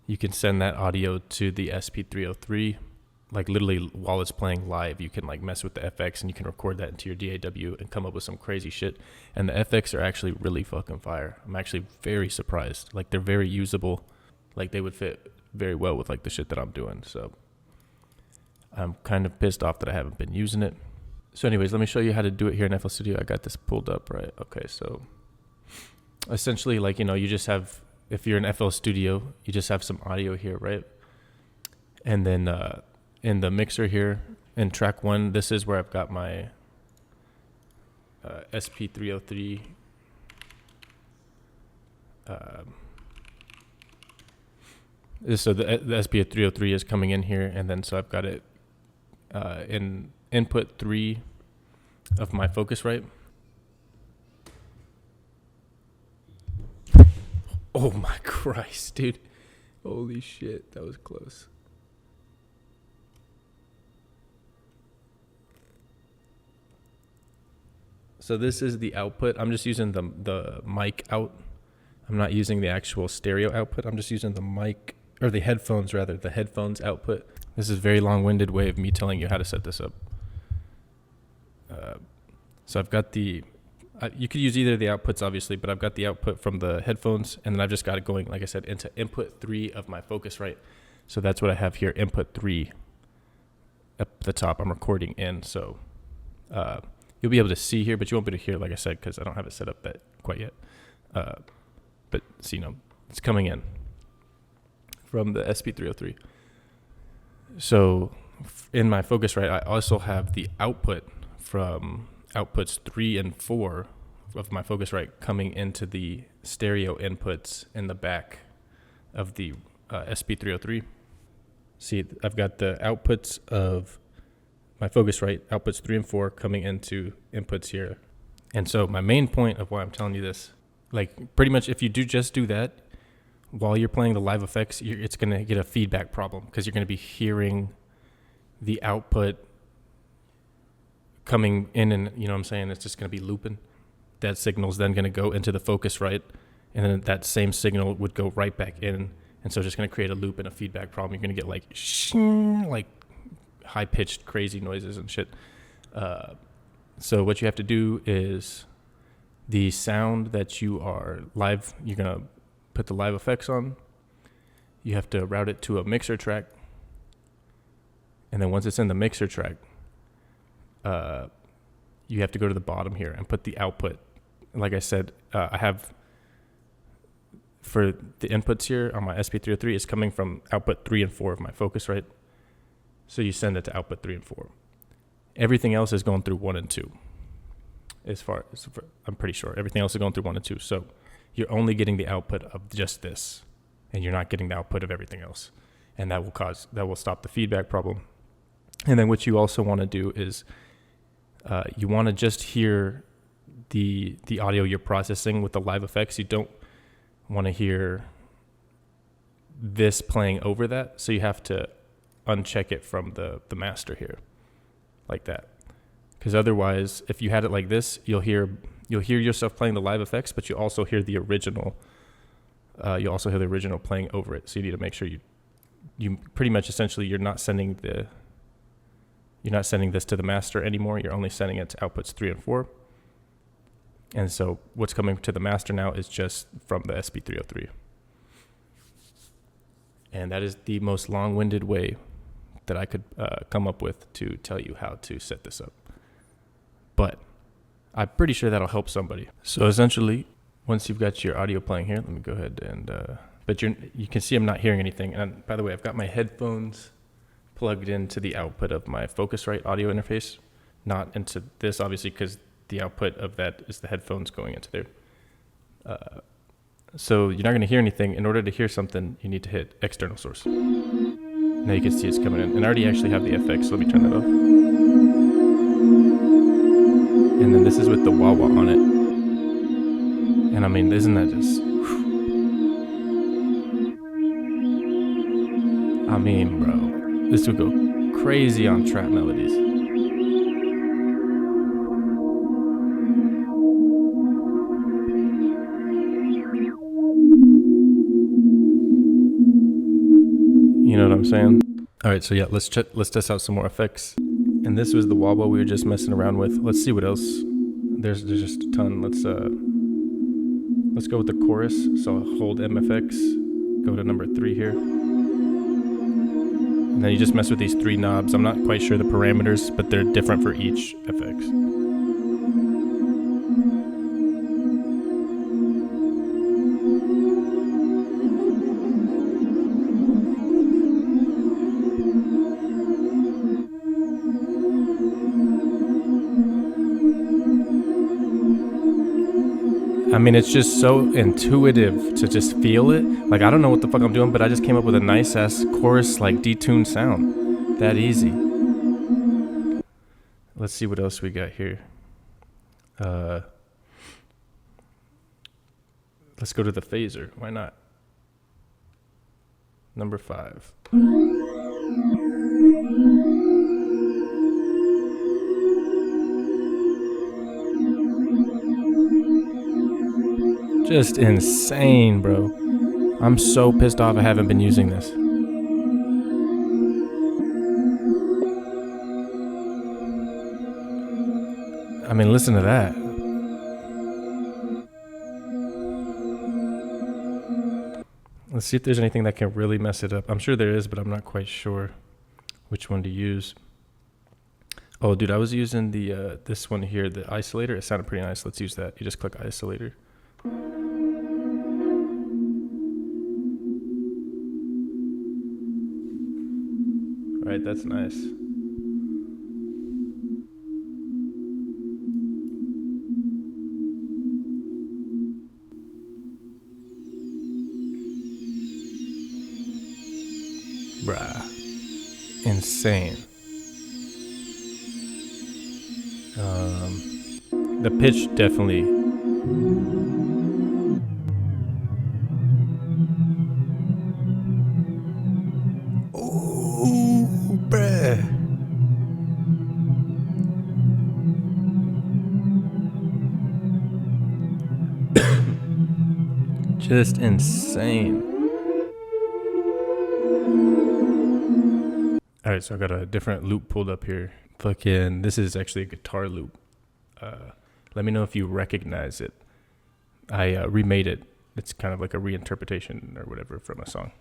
you can send that audio to the SP-303. Like literally while it's playing live, you can like mess with the FX and you can record that into your DAW and come up with some crazy shit. And the FX are actually really fucking fire. I'm actually very surprised. Like, they're very usable. Like, they would fit very well with like the shit that I'm doing. So I'm kind of pissed off that I haven't been using it. So anyways, let me show you how to do it here in FL Studio. I got this pulled up, right? Okay, so essentially, like, you know, you just have, if you're in FL Studio, you just have some audio here, right? And then in the mixer here, in track 1, this is where I've got my SP-303 so the SP-303 is coming in here, and then so I've got it in input 3 of my Focusrite. Oh my Christ, dude. Holy shit, that was close. So this is the output. I'm just using the mic out. I'm not using the actual stereo output. I'm just using the mic, or the headphones rather, the headphones output. This is a very long-winded way of me telling you how to set this up. So I've got the, you could use either of the outputs obviously, but I've got the output from the headphones, and then I've just got it going, like I said, into input 3 of my Focusrite. So that's what I have here, input 3 up the top. I'm recording in, so you'll be able to see here, but you won't be able to hear, like I said, because I don't have it set up that quite yet. But see, you know, it's coming in from the SP-303. So in my Focusrite, I also have the output from outputs 3 and 4 of my Focusrite coming into the stereo inputs in the back of the SP-303. See, I've got the outputs of my Focusrite, outputs 3 and 4 coming into inputs here. And so my main point of why I'm telling you this, like, pretty much if you just do that while you're playing the live effects, it's going to get a feedback problem, because you're going to be hearing the output coming in, and you know what I'm saying, it's just going to be looping. That signal's then going to go into the Focusrite, and then that same signal would go right back in, and so it's just going to create a loop and a feedback problem. You're going to get like high-pitched crazy noises and shit. So what you have to do is the sound that you are live, you're going to put the live effects on. You have to route it to a mixer track. And then once it's in the mixer track, you have to go to the bottom here and put the output. Like I said, I have, for the inputs here on my SP-303, it's coming from output 3 and 4 of my Focusrite. So you send it to output 3 and 4. Everything else is going through 1 and 2. As far as, I'm pretty sure everything else is going through 1 and 2. So you're only getting the output of just this, and you're not getting the output of everything else. And that will stop the feedback problem. And then what you also want to do is you want to just hear the audio you're processing with the live effects. You don't want to hear this playing over that. So you have to uncheck it from the master here, like that. Because otherwise, if you had it like this, you'll hear yourself playing the live effects, but you also hear the original. You also hear the original playing over it. So you need to make sure you pretty much essentially you're not sending this to the master anymore. You're only sending it to outputs 3 and 4. And so what's coming to the master now is just from the SP-303. And that is the most long-winded way that I could come up with to tell you how to set this up. But I'm pretty sure that'll help somebody. So essentially, once you've got your audio playing here, let me go ahead and, but you can see I'm not hearing anything. And by the way, I've got my headphones plugged into the output of my Focusrite audio interface, not into this, obviously, because the output of that is the headphones going into there. So you're not going to hear anything. In order to hear something, you need to hit external source. Now you can see it's coming in. And I already actually have the FX, so let me turn that off. And then this is with the wah-wah on it. And I mean, isn't that just... I mean, bro, this would go crazy on trap melodies. You know what I'm saying? All right, so yeah, let's test out some more effects. And this was the wah-wah we were just messing around with. Let's see what else. There's just a ton. Let's go with the chorus. So I'll hold MFX, go to number 3 here. And then you just mess with these 3 knobs. I'm not quite sure the parameters, but they're different for each FX. I mean, it's just so intuitive to just feel it. Like, I don't know what the fuck I'm doing, but I just came up with a nice ass chorus, like detuned sound. That easy. Let's see what else we got here. Let's go to the phaser. Why not? Number 5. Just insane, bro. I'm so pissed off I haven't been using this. I mean, listen to that. Let's see if there's anything that can really mess it up. I'm sure there is, but I'm not quite sure which one to use. Oh, dude, I was using the this one here, the isolator. It sounded pretty nice. Let's use that. You just click isolator. All right, that's nice. Bruh. Insane. The pitch definitely. Ooh, bruh. Just insane. All right, so I got a different loop pulled up here. Fucking, this is actually a guitar loop. Let me know if you recognize it. I remade it. It's kind of like a reinterpretation or whatever from a song.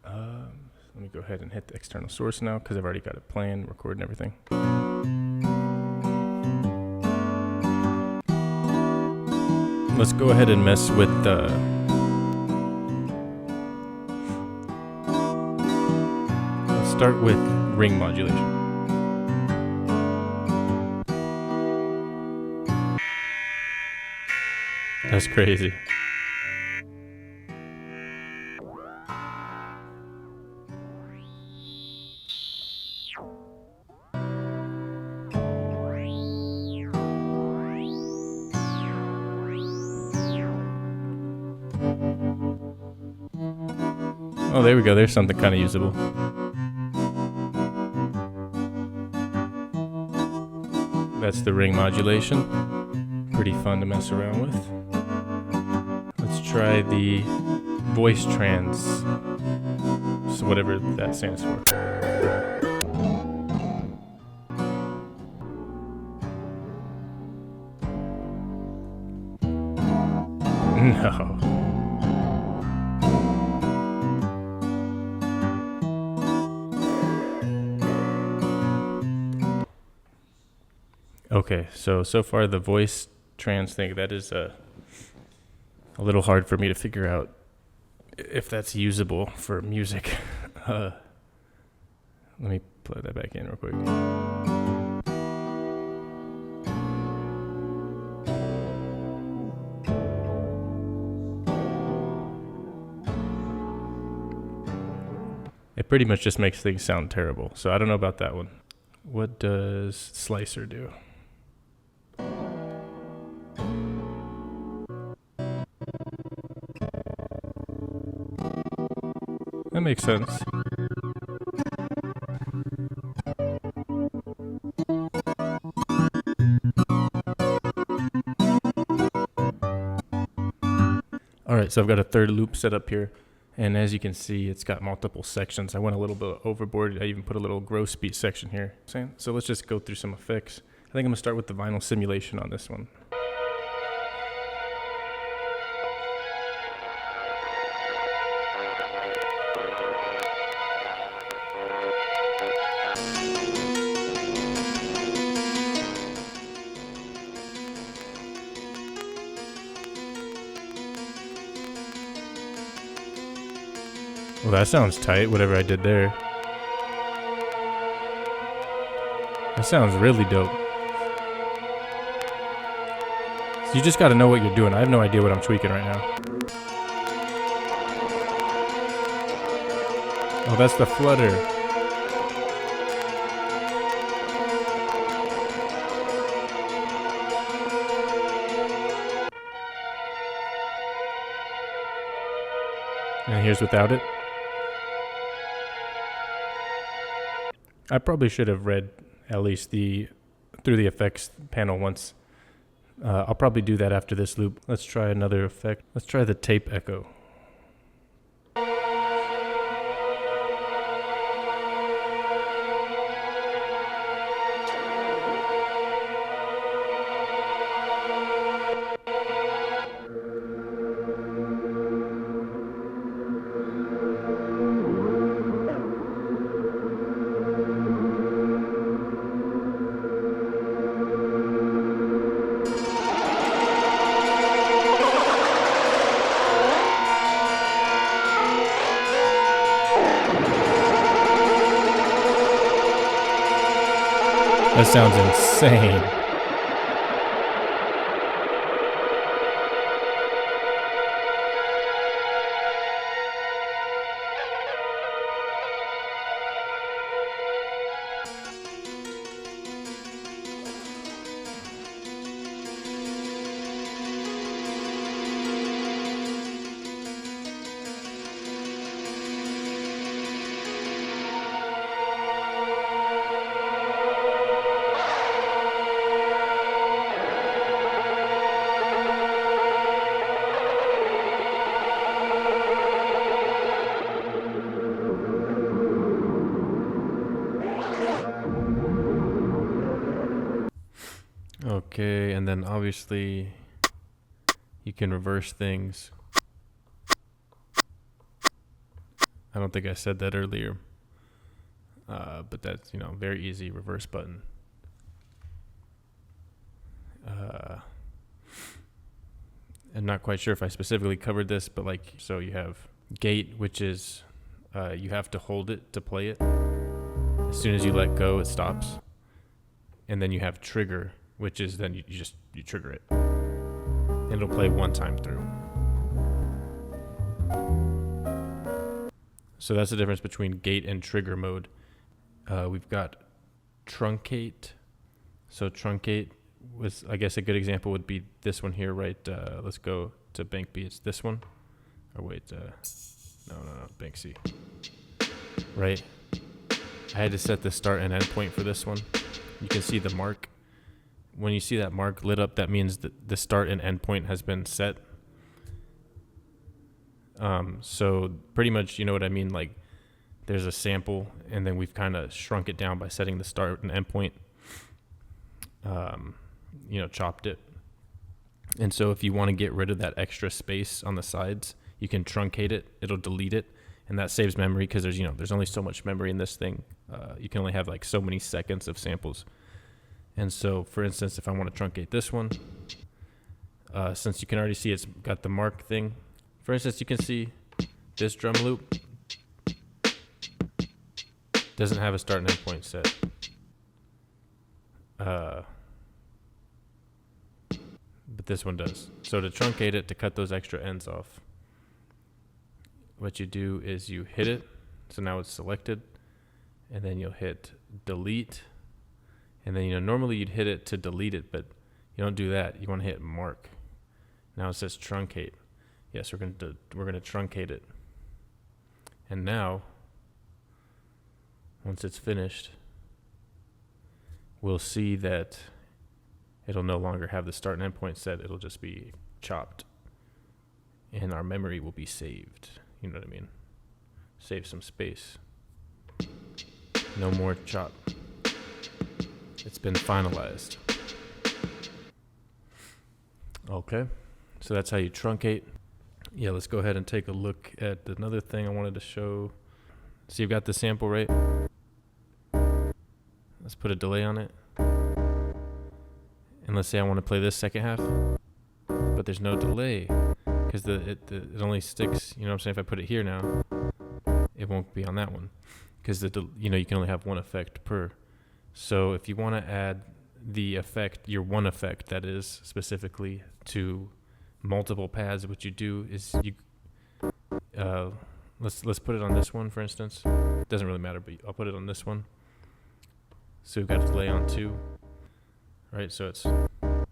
Let me go ahead and hit the external source now because I've already got it playing, recording everything. Let's go ahead and mess with the... Let's start with ring modulation. That's crazy. Oh, there we go. There's something kind of usable. That's the ring modulation. Pretty fun to mess around with. Let's try the voice trans. So whatever that stands for. No. Okay, so far the voice trans thing, that is a little hard for me to figure out if that's usable for music. Let me plug that back in real quick. It pretty much just makes things sound terrible, so I don't know about that one. What does Slicer do? That makes sense. Alright, so I've got a third loop set up here. And as you can see, it's got multiple sections. I went a little bit overboard. I even put a little gross beat section here. So let's just go through some effects. I think I'm gonna start with the vinyl simulation on this one. Well, that sounds tight, whatever I did there. That sounds really dope. So you just gotta know what you're doing. I have no idea what I'm tweaking right now. Oh, that's the flutter. And here's without it. I probably should have read at least through the effects panel once. I'll probably do that after this loop. Let's try another effect. Let's try the tape echo. That sounds insane. Okay, and then obviously you can reverse things. I don't think I said that earlier, but that's, very easy, reverse button. I'm not quite sure if I specifically covered this, but so you have gate, which is you have to hold it to play it. As soon as you let go, it stops. And then you have trigger, which is then you trigger it. And it'll play one time through. So that's the difference between gate and trigger mode. We've got truncate. So truncate was, I guess a good example would be this one here, right? Let's go to bank B. It's this one. Or wait, no, bank C. Right? I had to set the start and end point for this one. You can see the mark. When you see that mark lit up, that means that the start and end point has been set. So pretty much, you know what I mean? Like there's a sample and then we've kind of shrunk it down by setting the start and end point. Chopped it. And so if you want to get rid of that extra space on the sides, you can truncate it. It'll delete it. And that saves memory because there's only so much memory in this thing. You can only have like so many seconds of samples. And so, for instance, if I want to truncate this one, since you can already see it's got the mark thing. For instance, you can see this drum loop doesn't have a start and end point set. But this one does. So to truncate it, to cut those extra ends off, what you do is you hit it. So now it's selected. And then you'll hit delete. And then, normally you'd hit it to delete it, but you don't do that. You want to hit mark. Now it says truncate. Yes, we're going to truncate it. And now, once it's finished, we'll see that it'll no longer have the start and end point set. It'll just be chopped. And our memory will be saved. You know what I mean? Save some space. No more chop. It's been finalized. Okay, so that's how you truncate. Yeah, let's go ahead and take a look at another thing I wanted to show. So you've got the sample rate. Let's put a delay on it. And let's say I want to play this second half, but there's no delay because it only sticks, you know what I'm saying? If I put it here now, it won't be on that one because you can only have one effect per. So if you want to add the effect, your one effect that is specifically to multiple pads, what you do is let's put it on this one, for instance. It doesn't really matter, but I'll put it on this one. So we've got a delay on 2, right? So it's, and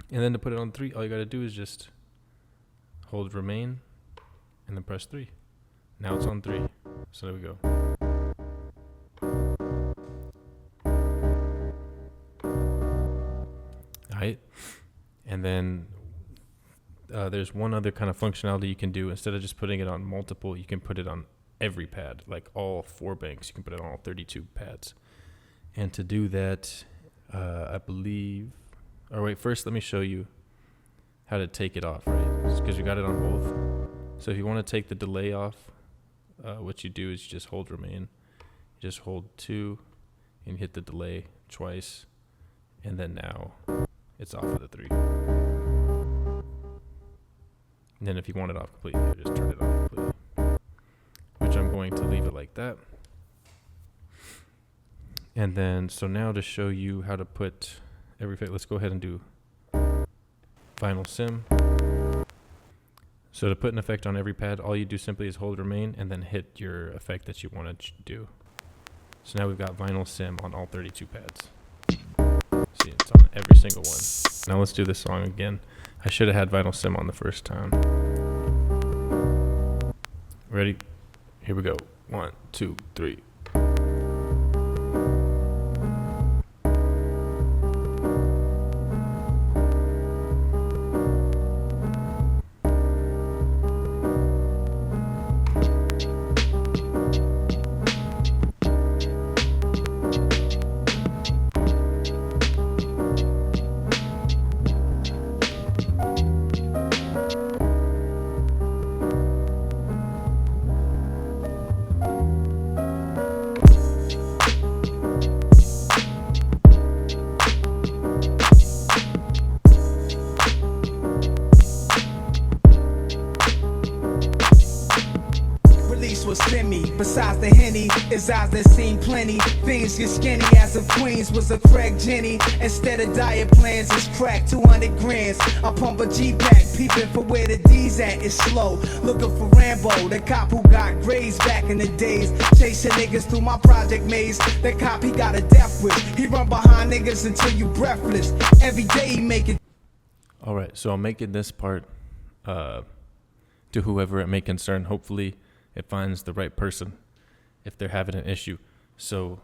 then to put it on 3, all you got to do is just hold remain and then press 3. Now it's on 3. So there we go. Alright, and then there's one other kind of functionality you can do. Instead of just putting it on multiple, you can put it on every pad, like all 4 banks. You can put it on all 32 pads. And to do that, I believe, or wait, first let me show you how to take it off, right? Because you got it on both. So if you want to take the delay off, what you do is you just hold remain. You just hold 2 and hit the delay twice. And then now it's off of the 3. And then if you want it off completely, you just turn it off completely. Which I'm going to leave it like that. And then, so now to show you how to put every effect, let's go ahead and do vinyl sim. So to put an effect on every pad, all you do simply is hold remain and then hit your effect that you want to do. So now we've got vinyl sim on all 32 pads. See, it's on every single one. Now let's do this song again. I should have had vinyl sim on the first time. Ready? Here we go. 1, 2, 3. Was semi. Besides the Henny, his eyes that seen plenty. Things get skinny as if Queens was a Craig Jenny. Instead of diet plans, it's crack 200 grands. I pump a G-pack, peeping for where the D's at. It's slow, looking for Rambo, the cop who got grades back in the days. Chasing niggas through my project maze. The cop, he got a death wish. He run behind niggas until you breathless. Every day he make it. Alright, so I'm making this part to whoever it may concern. Hopefully it finds the right person if they're having an issue. So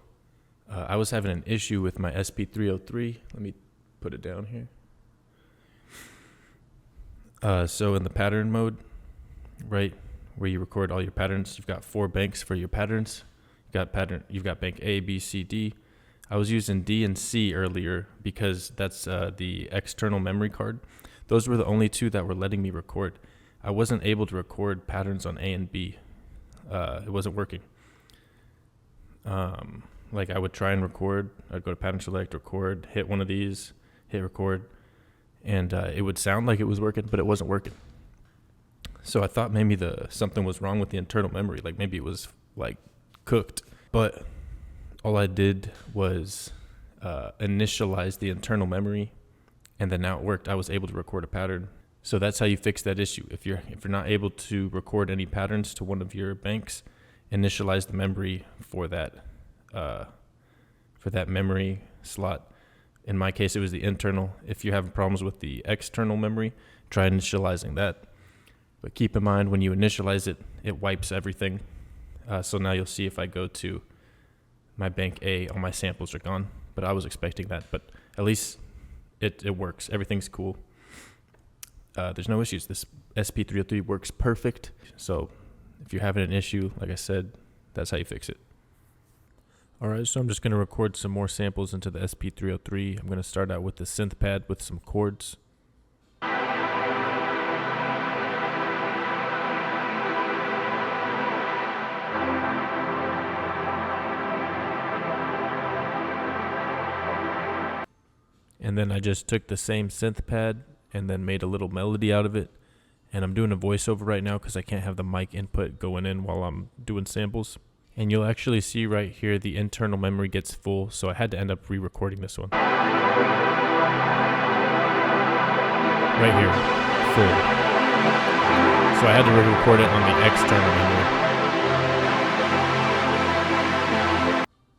I was having an issue with my SP-303. Let me put it down here. So in the pattern mode, right, where you record all your patterns, you've got 4 banks for your patterns. You've got bank A, B, C, D. I was using D and C earlier because that's the external memory card. Those were the only 2 that were letting me record. I wasn't able to record patterns on A and B. It wasn't working. Like I would try and record. I'd go to pattern select, record, hit one of these, hit record, and it would sound like it was working, but it wasn't working. So I thought maybe something was wrong with the internal memory, like maybe it was like cooked. But all I did was initialize the internal memory, and then now it worked. I was able to record a pattern. So that's how you fix that issue. If you're not able to record any patterns to one of your banks, initialize the memory for that memory slot. In my case, it was the internal. If you're having problems with the external memory, try initializing that. But keep in mind, when you initialize it, it wipes everything. So now you'll see if I go to my bank A, all my samples are gone. But I was expecting that. But at least it works. Everything's cool. There's no issues. This SP-303 works perfect. So if you're having an issue, like I said, that's how you fix it. All right, so I'm just going to record some more samples into the SP-303. I'm going to start out with the synth pad with some chords. And then I just took the same synth pad and then made a little melody out of it. And I'm doing a voiceover right now because I can't have the mic input going in while I'm doing samples. And you'll actually see right here the internal memory gets full, so I had to end up re-recording this one. Right here, full. So I had to re-record it on the external memory.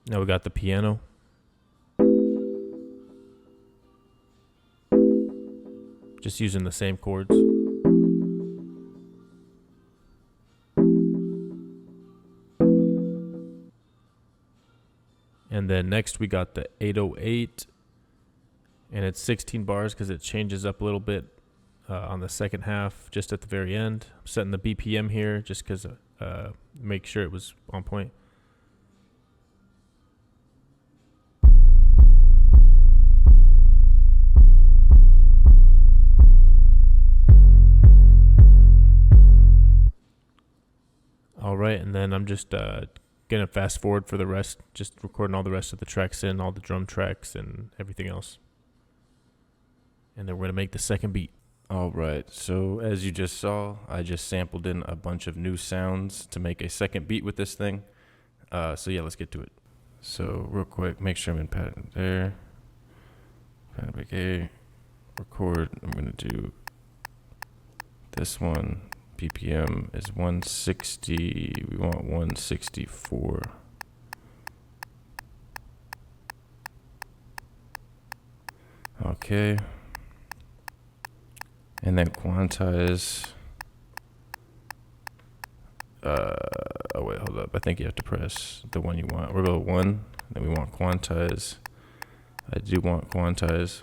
Now we got the piano. Just using the same chords. And then next we got the 808, and it's 16 bars because it changes up a little bit on the second half, just at the very end. I'm setting the BPM here just because make sure it was on point. All right, and then I'm just gonna fast forward for the rest, just recording all the rest of the tracks in, all the drum tracks and everything else. And then we're gonna make the second beat. All right, so as you just saw, I just sampled in a bunch of new sounds to make a second beat with this thing. So yeah, let's get to it. So real quick, make sure I'm in pattern there. Pattern big A, record. I'm gonna do this one. BPM is 160. We want 164. Okay. And then quantize. Oh wait, hold up. I think you have to press the one you want. We'll go 1. Then we want quantize. I do want quantize.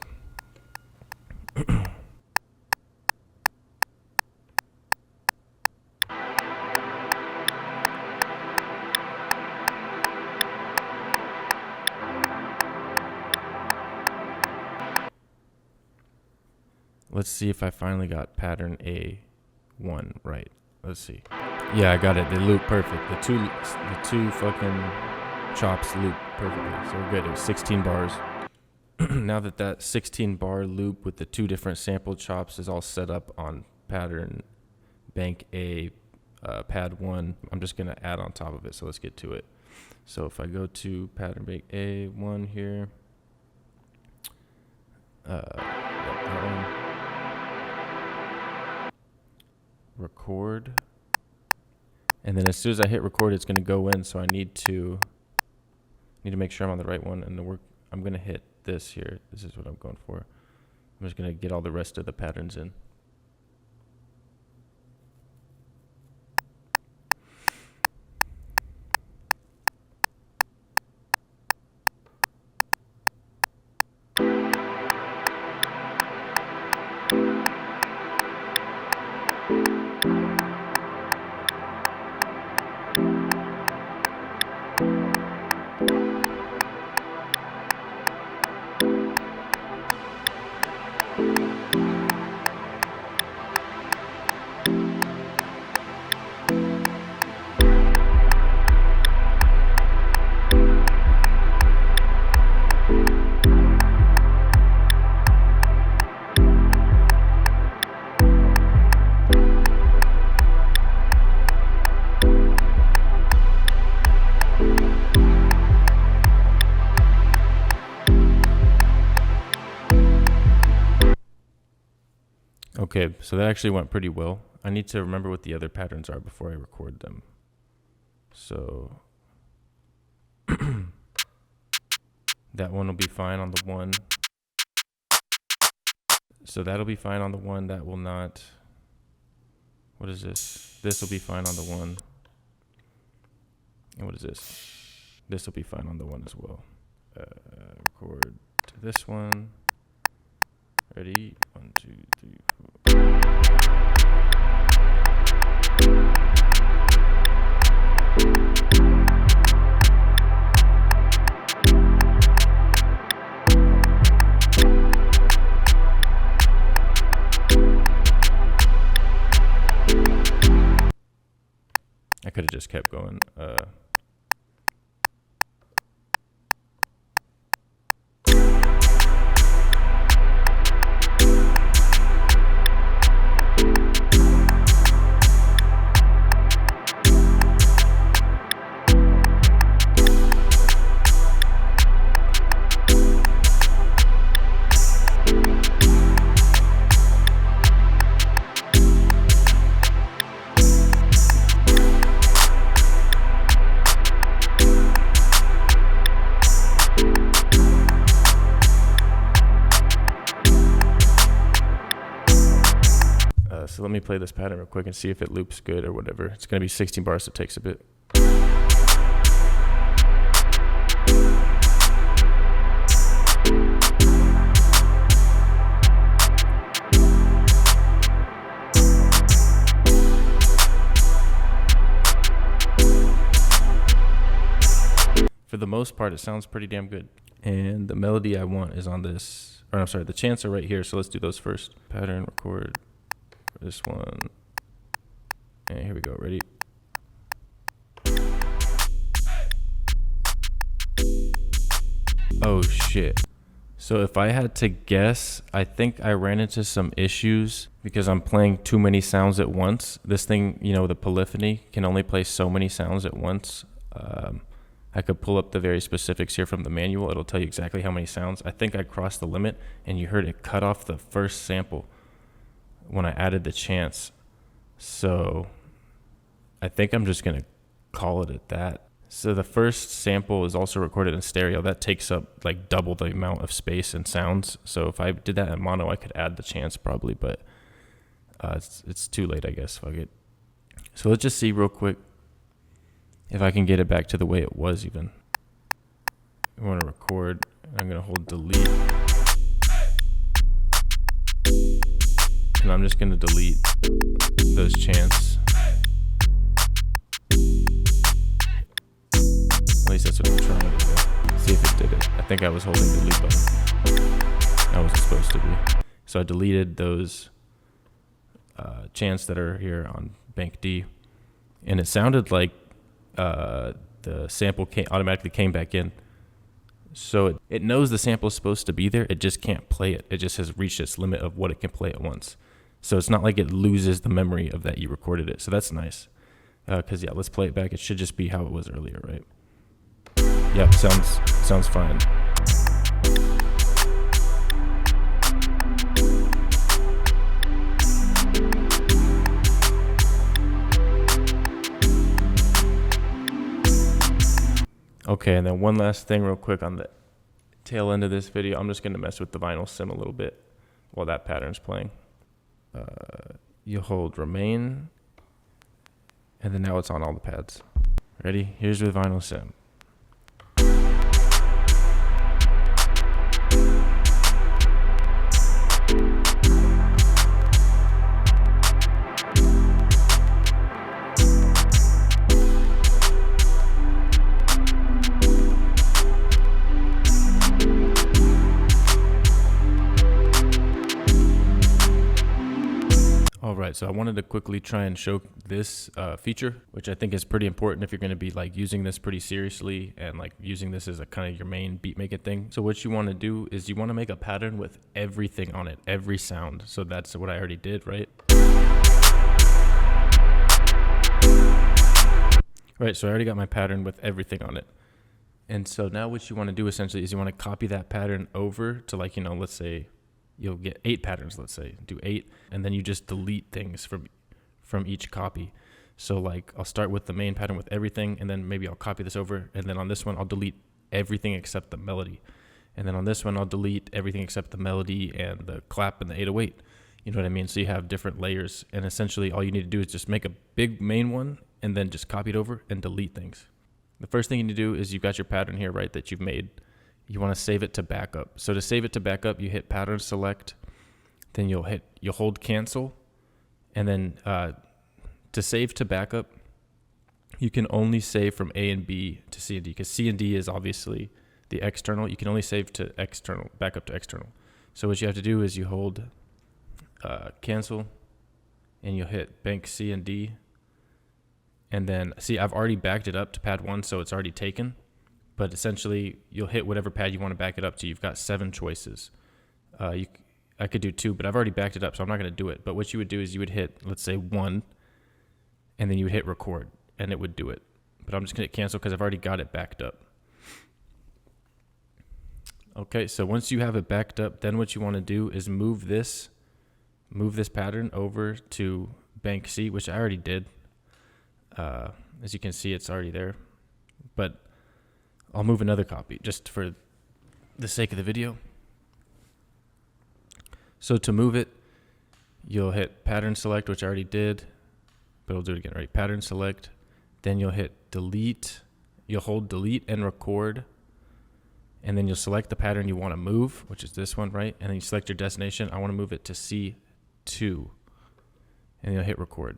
Let's see if I finally got pattern A1 right. Let's see. Yeah, I got it. They loop perfect. The two fucking chops loop perfectly. So we're good. It was 16 bars. Now that 16 bar loop with the two different sample chops is all set up on pattern bank A, pad 1, I'm just going to add on top of it. So let's get to it. So if I go to pattern bank A1 here, that one. Record, and then as soon as I hit record, it's going to go in. So I need to make sure I'm on the right one, and I'm going to hit this here. This is what I'm going for. I'm just going to get all the rest of the patterns in. Okay, so that actually went pretty well. I need to remember what the other patterns are before I record them. So that one will be fine on the one. So that'll be fine on the one. That will not. What is this? This will be fine on the one. And what is this? This will be fine on the one as well. Record to this one. Ready? 1, 2, 3, 4. I could have just kept going. So let me play this pattern real quick and see if it loops good or whatever. It's going to be 16 bars, so it takes a bit. For the most part, it sounds pretty damn good. And the melody I want is on this, or I'm sorry, the chants are right here, so let's do those first. Pattern, record. This one, and here we go. Ready? Oh shit. So if I had to guess, I think I ran into some issues because I'm playing too many sounds at once. This thing, you know, the polyphony can only play so many sounds at once. I could pull up the very specifics here from the manual. It'll tell you exactly how many sounds. I think I crossed the limit, and you heard it cut off the first sample when I added the chants. So I think I'm just going to call it at that. So the first sample is also recorded in stereo. That takes up like double the amount of space and sounds. So if I did that in mono, I could add the chants probably, but it's too late, I guess. Fuck it. So let's just see real quick if I can get it back to the way it was even. I want to record. I'm going to hold delete. And I'm just going to delete those chants. At least that's what I'm trying to do. See if it did it. I think I was holding the delete button. I wasn't supposed to be. So I deleted those chants that are here on bank D. And it sounded like the sample automatically came back in. So it knows the sample is supposed to be there. It just can't play it. It just has reached its limit of what it can play at once. So it's not like it loses the memory of that you recorded it. So that's nice. Because, yeah, let's play it back. It should just be how it was earlier, right? Yep, sounds fine. Okay, and then one last thing real quick on the tail end of this video. I'm just going to mess with the vinyl sim a little bit while that pattern's playing. You hold remain, and then now it's on all the pads. Ready? Here's the vinyl sim. Alright, so I wanted to quickly try and show this feature, which I think is pretty important if you're going to be like using this pretty seriously and like using this as a kind of your main beat making thing. So what you want to do is you want to make a pattern with everything on it, every sound. So that's what I already did, right? Right, so I already got my pattern with everything on it. And so now what you want to do essentially is you want to copy that pattern over to, like, you know, let's say you'll get 8 patterns, let's say, do 8, and then you just delete things from each copy. So like I'll start with the main pattern with everything, and then maybe I'll copy this over, and then on this one I'll delete everything except the melody. And then on this one I'll delete everything except the melody and the clap and the 808. You know what I mean? So you have different layers, and essentially all you need to do is just make a big main one and then just copy it over and delete things. The first thing you need to do is you've got your pattern here, right, that you've made. You want to save it to backup. So to save it to backup, you hit pattern select, then you'll hold cancel, and then to save to backup, you can only save from A and B to C and D, because C and D is obviously the external. You can only save to external, backup to external. So what you have to do is you hold cancel, and you'll hit bank C and D. And then, see, I've already backed it up to pad 1, so it's already taken. But essentially, you'll hit whatever pad you want to back it up to. You've got 7 choices. I could do 2, but I've already backed it up, so I'm not going to do it. But what you would do is you would hit, let's say, 1, and then you would hit record, and it would do it. But I'm just going to cancel because I've already got it backed up. Okay, so once you have it backed up, then what you want to do is move this pattern over to bank C, which I already did. As you can see, it's already there, but I'll move another copy just for the sake of the video. So to move it, you'll hit pattern select, which I already did, but I'll do it again, right? Pattern select, then you'll hit delete. You'll hold delete and record, and then you'll select the pattern you want to move, which is this one, right? And then you select your destination. I want to move it to C2, and you'll hit record.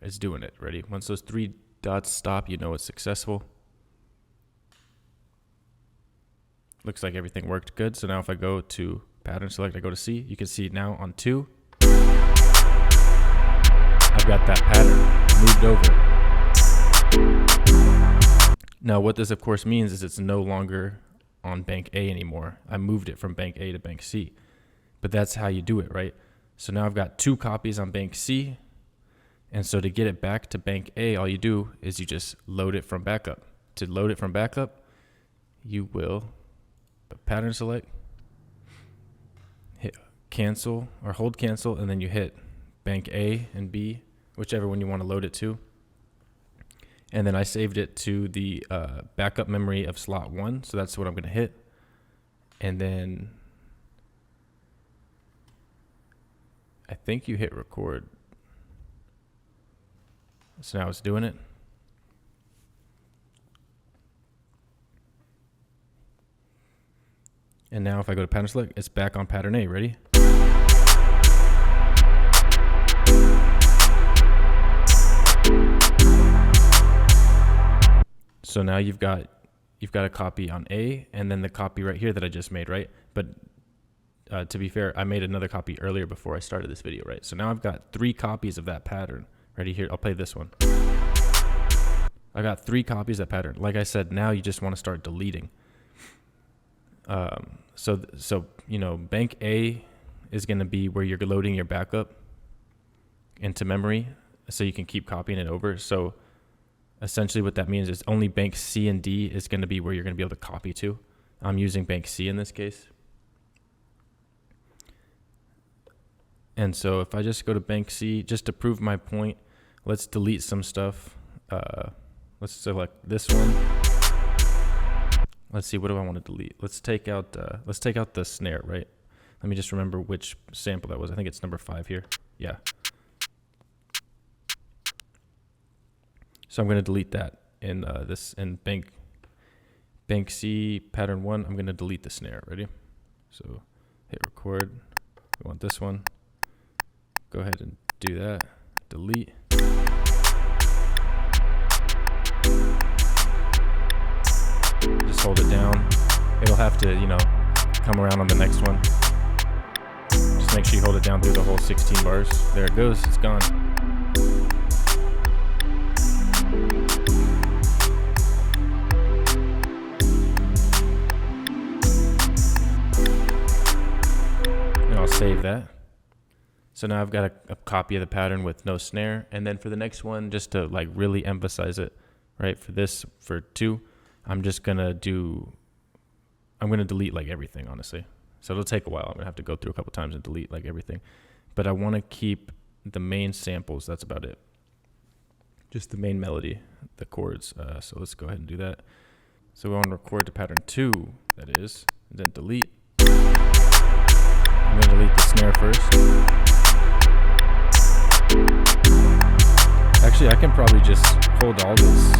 It's doing it. Ready? Once those 3 dots stop, you know it's successful. Looks like everything worked good. So now if I go to pattern select, I go to C, you can see now on 2, I've got that pattern moved over. Now what this of course means is it's no longer on bank A anymore. I moved it from bank A to bank C, but that's how you do it, right? So now I've got 2 copies on bank C. And so to get it back to bank A, all you do is you just load it from backup. To load it from backup, you will pattern select, hit cancel or hold cancel, and then you hit bank A and B, whichever one you want to load it to. And then I saved it to the backup memory of slot 1, so that's what I'm going to hit. And then I think you hit record. So now it's doing it. And now if I go to pattern select, it's back on pattern A. Ready? So now you've got a copy on A, and then the copy right here that I just made, right? But to be fair, I made another copy earlier before I started this video, right? So now I've got 3 copies of that pattern. Ready? Here, I'll play this one. I got 3 copies of that pattern. Like I said, now you just want to start deleting. So you know, bank A is going to be where you're loading your backup into memory, so you can keep copying it over. So essentially, what that means is only bank C and D is going to be where you're going to be able to copy to. I'm using bank C in this case. And so if I just go to bank C, just to prove my point, let's delete some stuff. Let's select this one. Let's see, what do I want to delete? Let's take out the snare, right? Let me just remember which sample that was. I think it's number 5 here. Yeah. So I'm going to delete that in bank C pattern 1. I'm going to delete the snare. Ready? So hit record. We want this one. Go ahead and do that. Delete. Just hold it down. It'll have to, you know, come around on the next one. Just make sure you hold it down through the whole 16 bars. There it goes. It's gone. And I'll save that. So now I've got a copy of the pattern with no snare. And then for the next one, just to like really emphasize it, right? For 2, I'm gonna delete like everything, honestly. So it'll take a while. I'm gonna have to go through a couple times and delete like everything. But I wanna keep the main samples. That's about it. Just the main melody, the chords. So let's go ahead and do that. So we wanna record to pattern 2, that is, and then delete. I'm gonna delete the snare first. Actually, I can probably just hold all this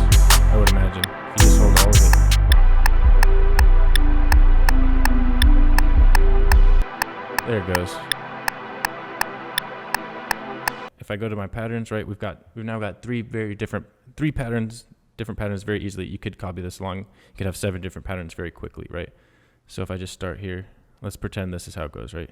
I would imagine. If you just hold all of it. There it goes. If I go to my patterns, right, we've now got different patterns very easily. You could copy this along. You could have 7 different patterns very quickly, right? So if I just start here, let's pretend this is how it goes, right?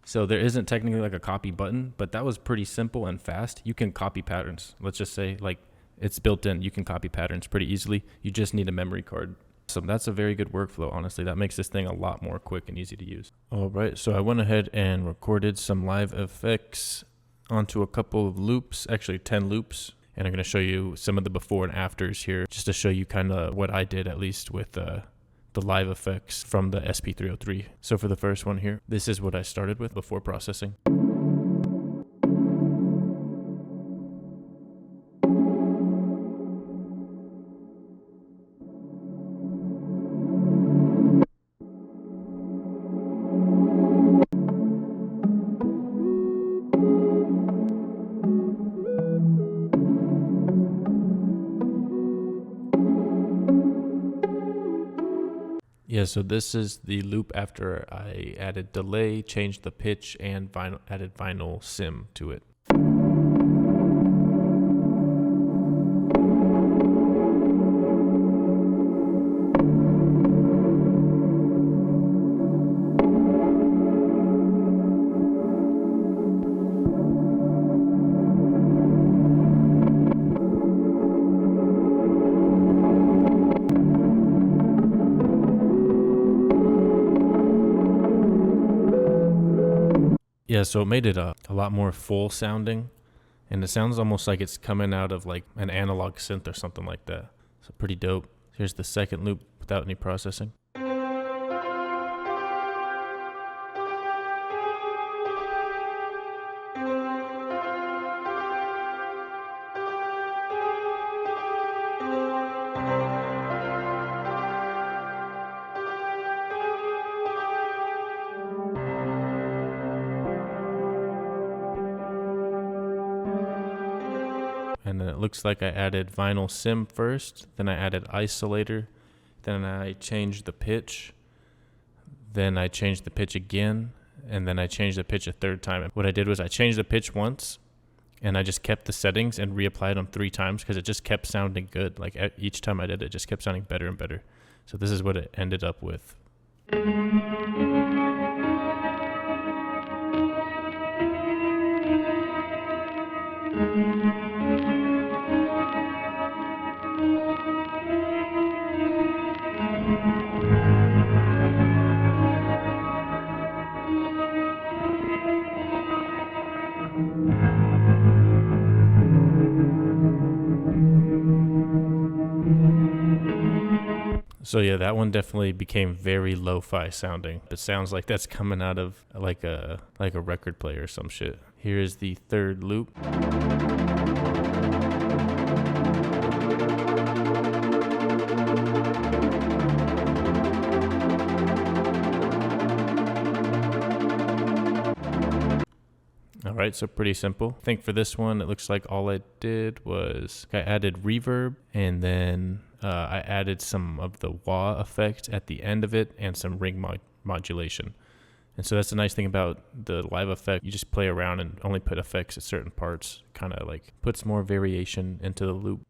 So there isn't technically like a copy button, but that was pretty simple and fast. You can copy patterns. Let's just say like it's built in. You can copy patterns pretty easily. You just need a memory card. So that's a very good workflow, honestly. That makes this thing a lot more quick and easy to use. All right, so I went ahead and recorded some live effects onto a couple of loops, actually 10 loops. And I'm going to show you some of the before and afters here, just to show you kind of what I did, at least with the live effects from the SP-303. So for the first one here, this is what I started with before processing. Yeah, so this is the loop after I added delay, changed the pitch, and added vinyl sim to it. Yeah, so it made it a lot more full sounding, and it sounds almost like it's coming out of like an analog synth or something like that. So pretty dope. Here's the second loop without any processing. And then it looks like I added vinyl sim first, then I added isolator, then I changed the pitch, then I changed the pitch again, and then I changed the pitch a third time. What I did was I changed the pitch once, and I just kept the settings and reapplied them 3 times because it just kept sounding good. Like each time I did it, just kept sounding better and better. So this is what it ended up with. So yeah, that one definitely became very lo-fi sounding. It sounds like that's coming out of like a record player or some shit. Here is the third loop. Alright, so pretty simple. I think for this one, it looks like all I did was I added reverb, and then I added some of the wah effect at the end of it and some ring modulation. And so that's the nice thing about the live effect. You just play around and only put effects at certain parts. Kind of like puts more variation into the loop.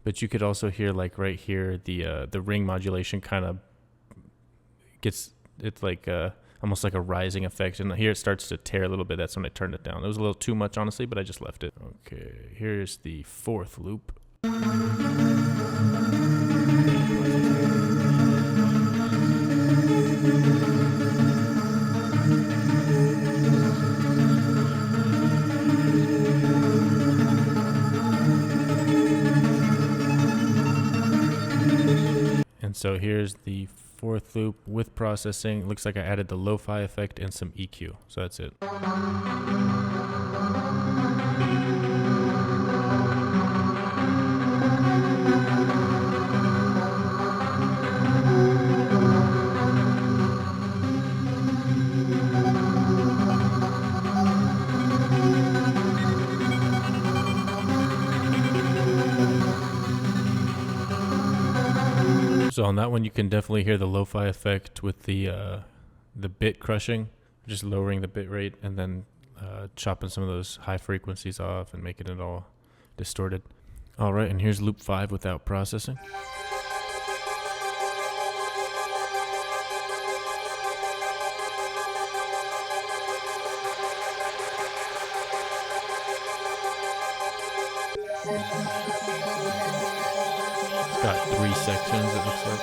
But you could also hear like right here, the ring modulation kind of gets, it's like almost like a rising effect. And here it starts to tear a little bit. That's when I turned it down. It was a little too much, honestly, but I just left it. Okay, here's the fourth loop. And so here's the fourth loop with processing. It looks like I added the lo-fi effect and some EQ. So that's it. So on that one, you can definitely hear the lo-fi effect with the bit crushing, just lowering the bit rate and then chopping some of those high frequencies off and making it all distorted. All right, and here's loop 5 without processing. It's got 3 sections, it looks like.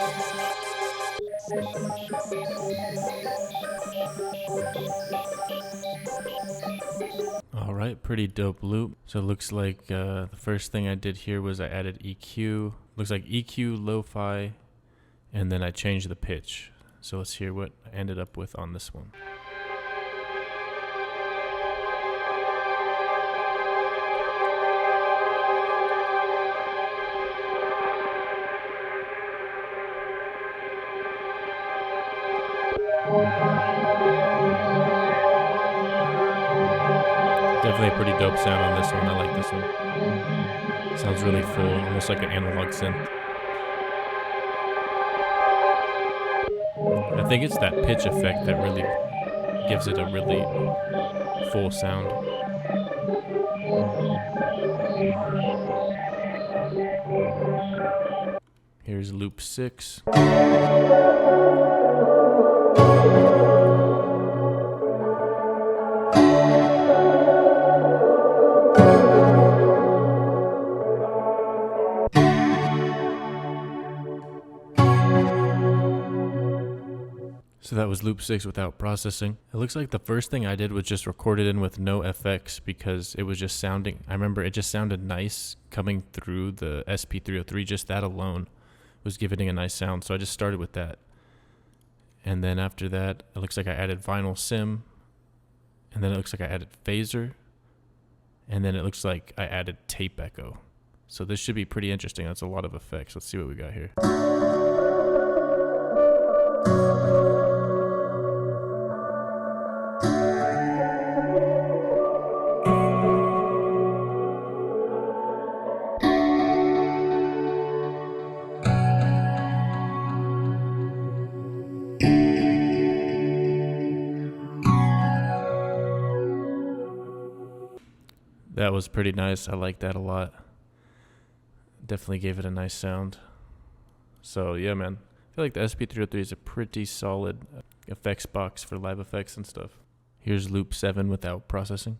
All right, pretty dope loop. So it looks like the first thing I did here was I added EQ. Looks like EQ, lo-fi, and then I changed the pitch. So let's hear what I ended up with on this one. Definitely a pretty dope sound on this one. I like this one. Sounds really full, almost like an analog synth. I think it's that pitch effect that really gives it a really full sound. Here's loop 6. So that was loop 6 without processing. It looks like the first thing I did was just record it in with no FX because it was just sounding, I remember it just sounded nice coming through the SP-303. Just that alone was giving a nice sound. So I just started with that. And then after that, it looks like I added vinyl sim. And then it looks like I added phaser. And then it looks like I added tape echo. So this should be pretty interesting. That's a lot of effects. Let's see what we got here. That was pretty nice. I like that a lot. Definitely gave it a nice sound. So yeah, man. I feel like the SP-303 is a pretty solid effects box for live effects and stuff. Here's loop 7 without processing.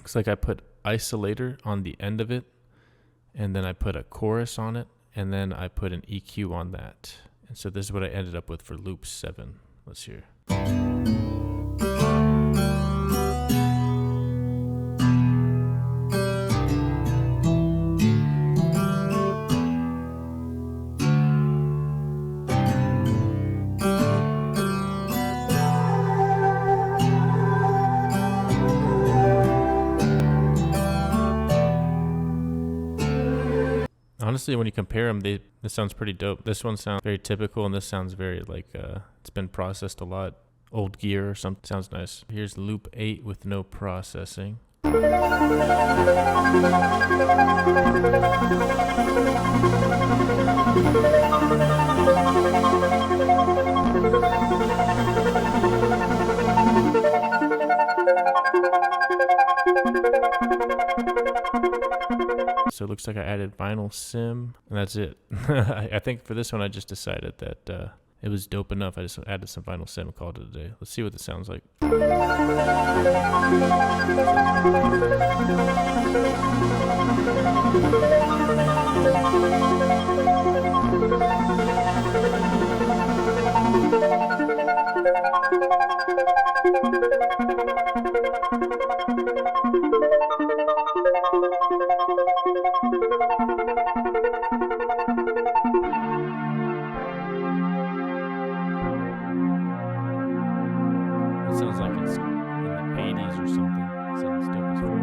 Looks like I put isolator on the end of it, and then I put a chorus on it, and then I put an EQ on that. And so this is what I ended up with for loop 7. Let's hear. Honestly, when you compare them, this sounds pretty dope. This one sounds very typical, and this sounds very like it's been processed a lot. old gear or something. Sounds nice. Here's loop 8 with no processing. So it looks like I added vinyl sim, and that's it. I think for this one I just decided that it was dope enough. I just added some vinyl sim and called it a day. Let's see what this sounds like. It sounds like it's in the 80s or something. It sounds dope as fuck.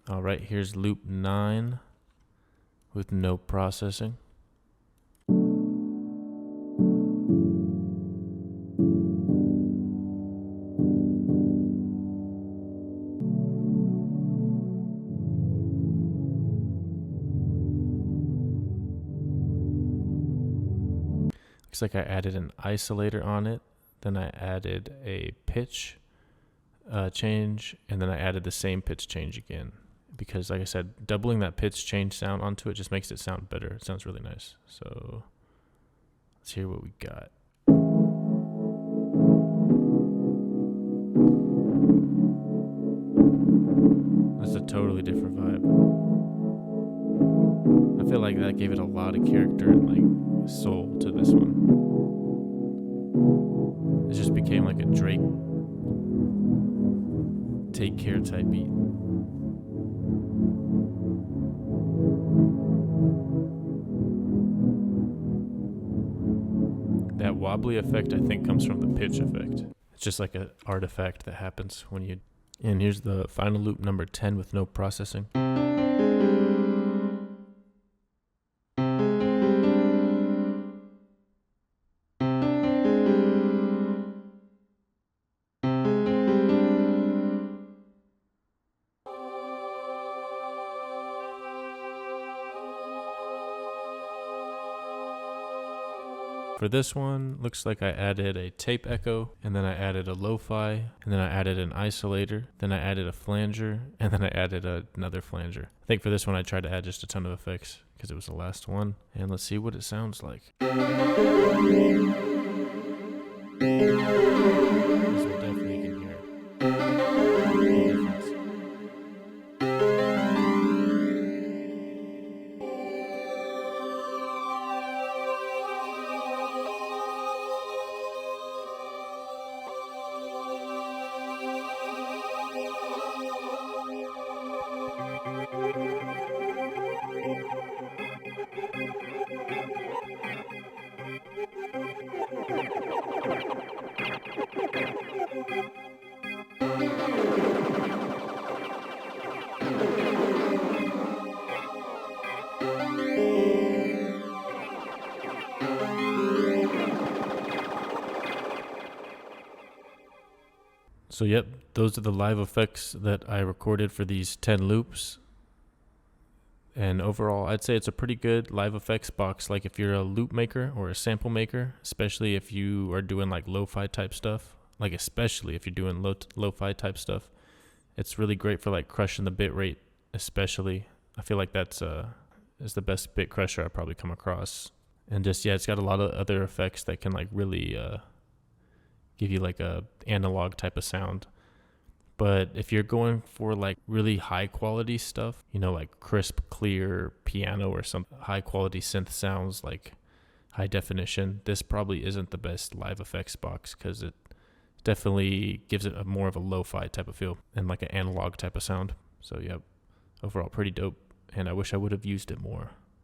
All right, here's loop 9 with no processing. Looks like I added an isolator on it. Then I added a pitch change, and then I added the same pitch change again. Because like I said, doubling that pitch change sound onto it just makes it sound better. It sounds really nice. So let's hear what we got. That's a totally different vibe. I feel like that gave it a lot of character and like soul to this one. It just became like a Drake Take Care type beat. That wobbly effect I think comes from the pitch effect. It's just like an artifact that happens when you... And here's the final loop number 10 with no processing. For this one, looks like I added a tape echo, and then I added a lo-fi, and then I added an isolator, then I added a flanger, and then I added another flanger. I think for this one I tried to add just a ton of effects because it was the last one. And let's see what it sounds like. This one definitely can hear the difference. So yep, those are the live effects that I recorded for these 10 loops. And overall, I'd say it's a pretty good live effects box. Like if you're a loop maker or a sample maker, especially if you are doing like lo-fi type stuff, like especially if you're doing lo-fi type stuff, it's really great for like crushing the bit rate, especially. I feel like that's is the best bit crusher I've probably come across. And just, yeah, it's got a lot of other effects that can like really give you like a analog type of sound. But if you're going for like really high quality stuff, you know, like crisp, clear piano or some high quality synth sounds, like high definition, this probably isn't the best live effects box because it definitely gives it a more of a lo-fi type of feel and like an analog type of sound. So yeah, overall pretty dope. And I wish I would have used it more.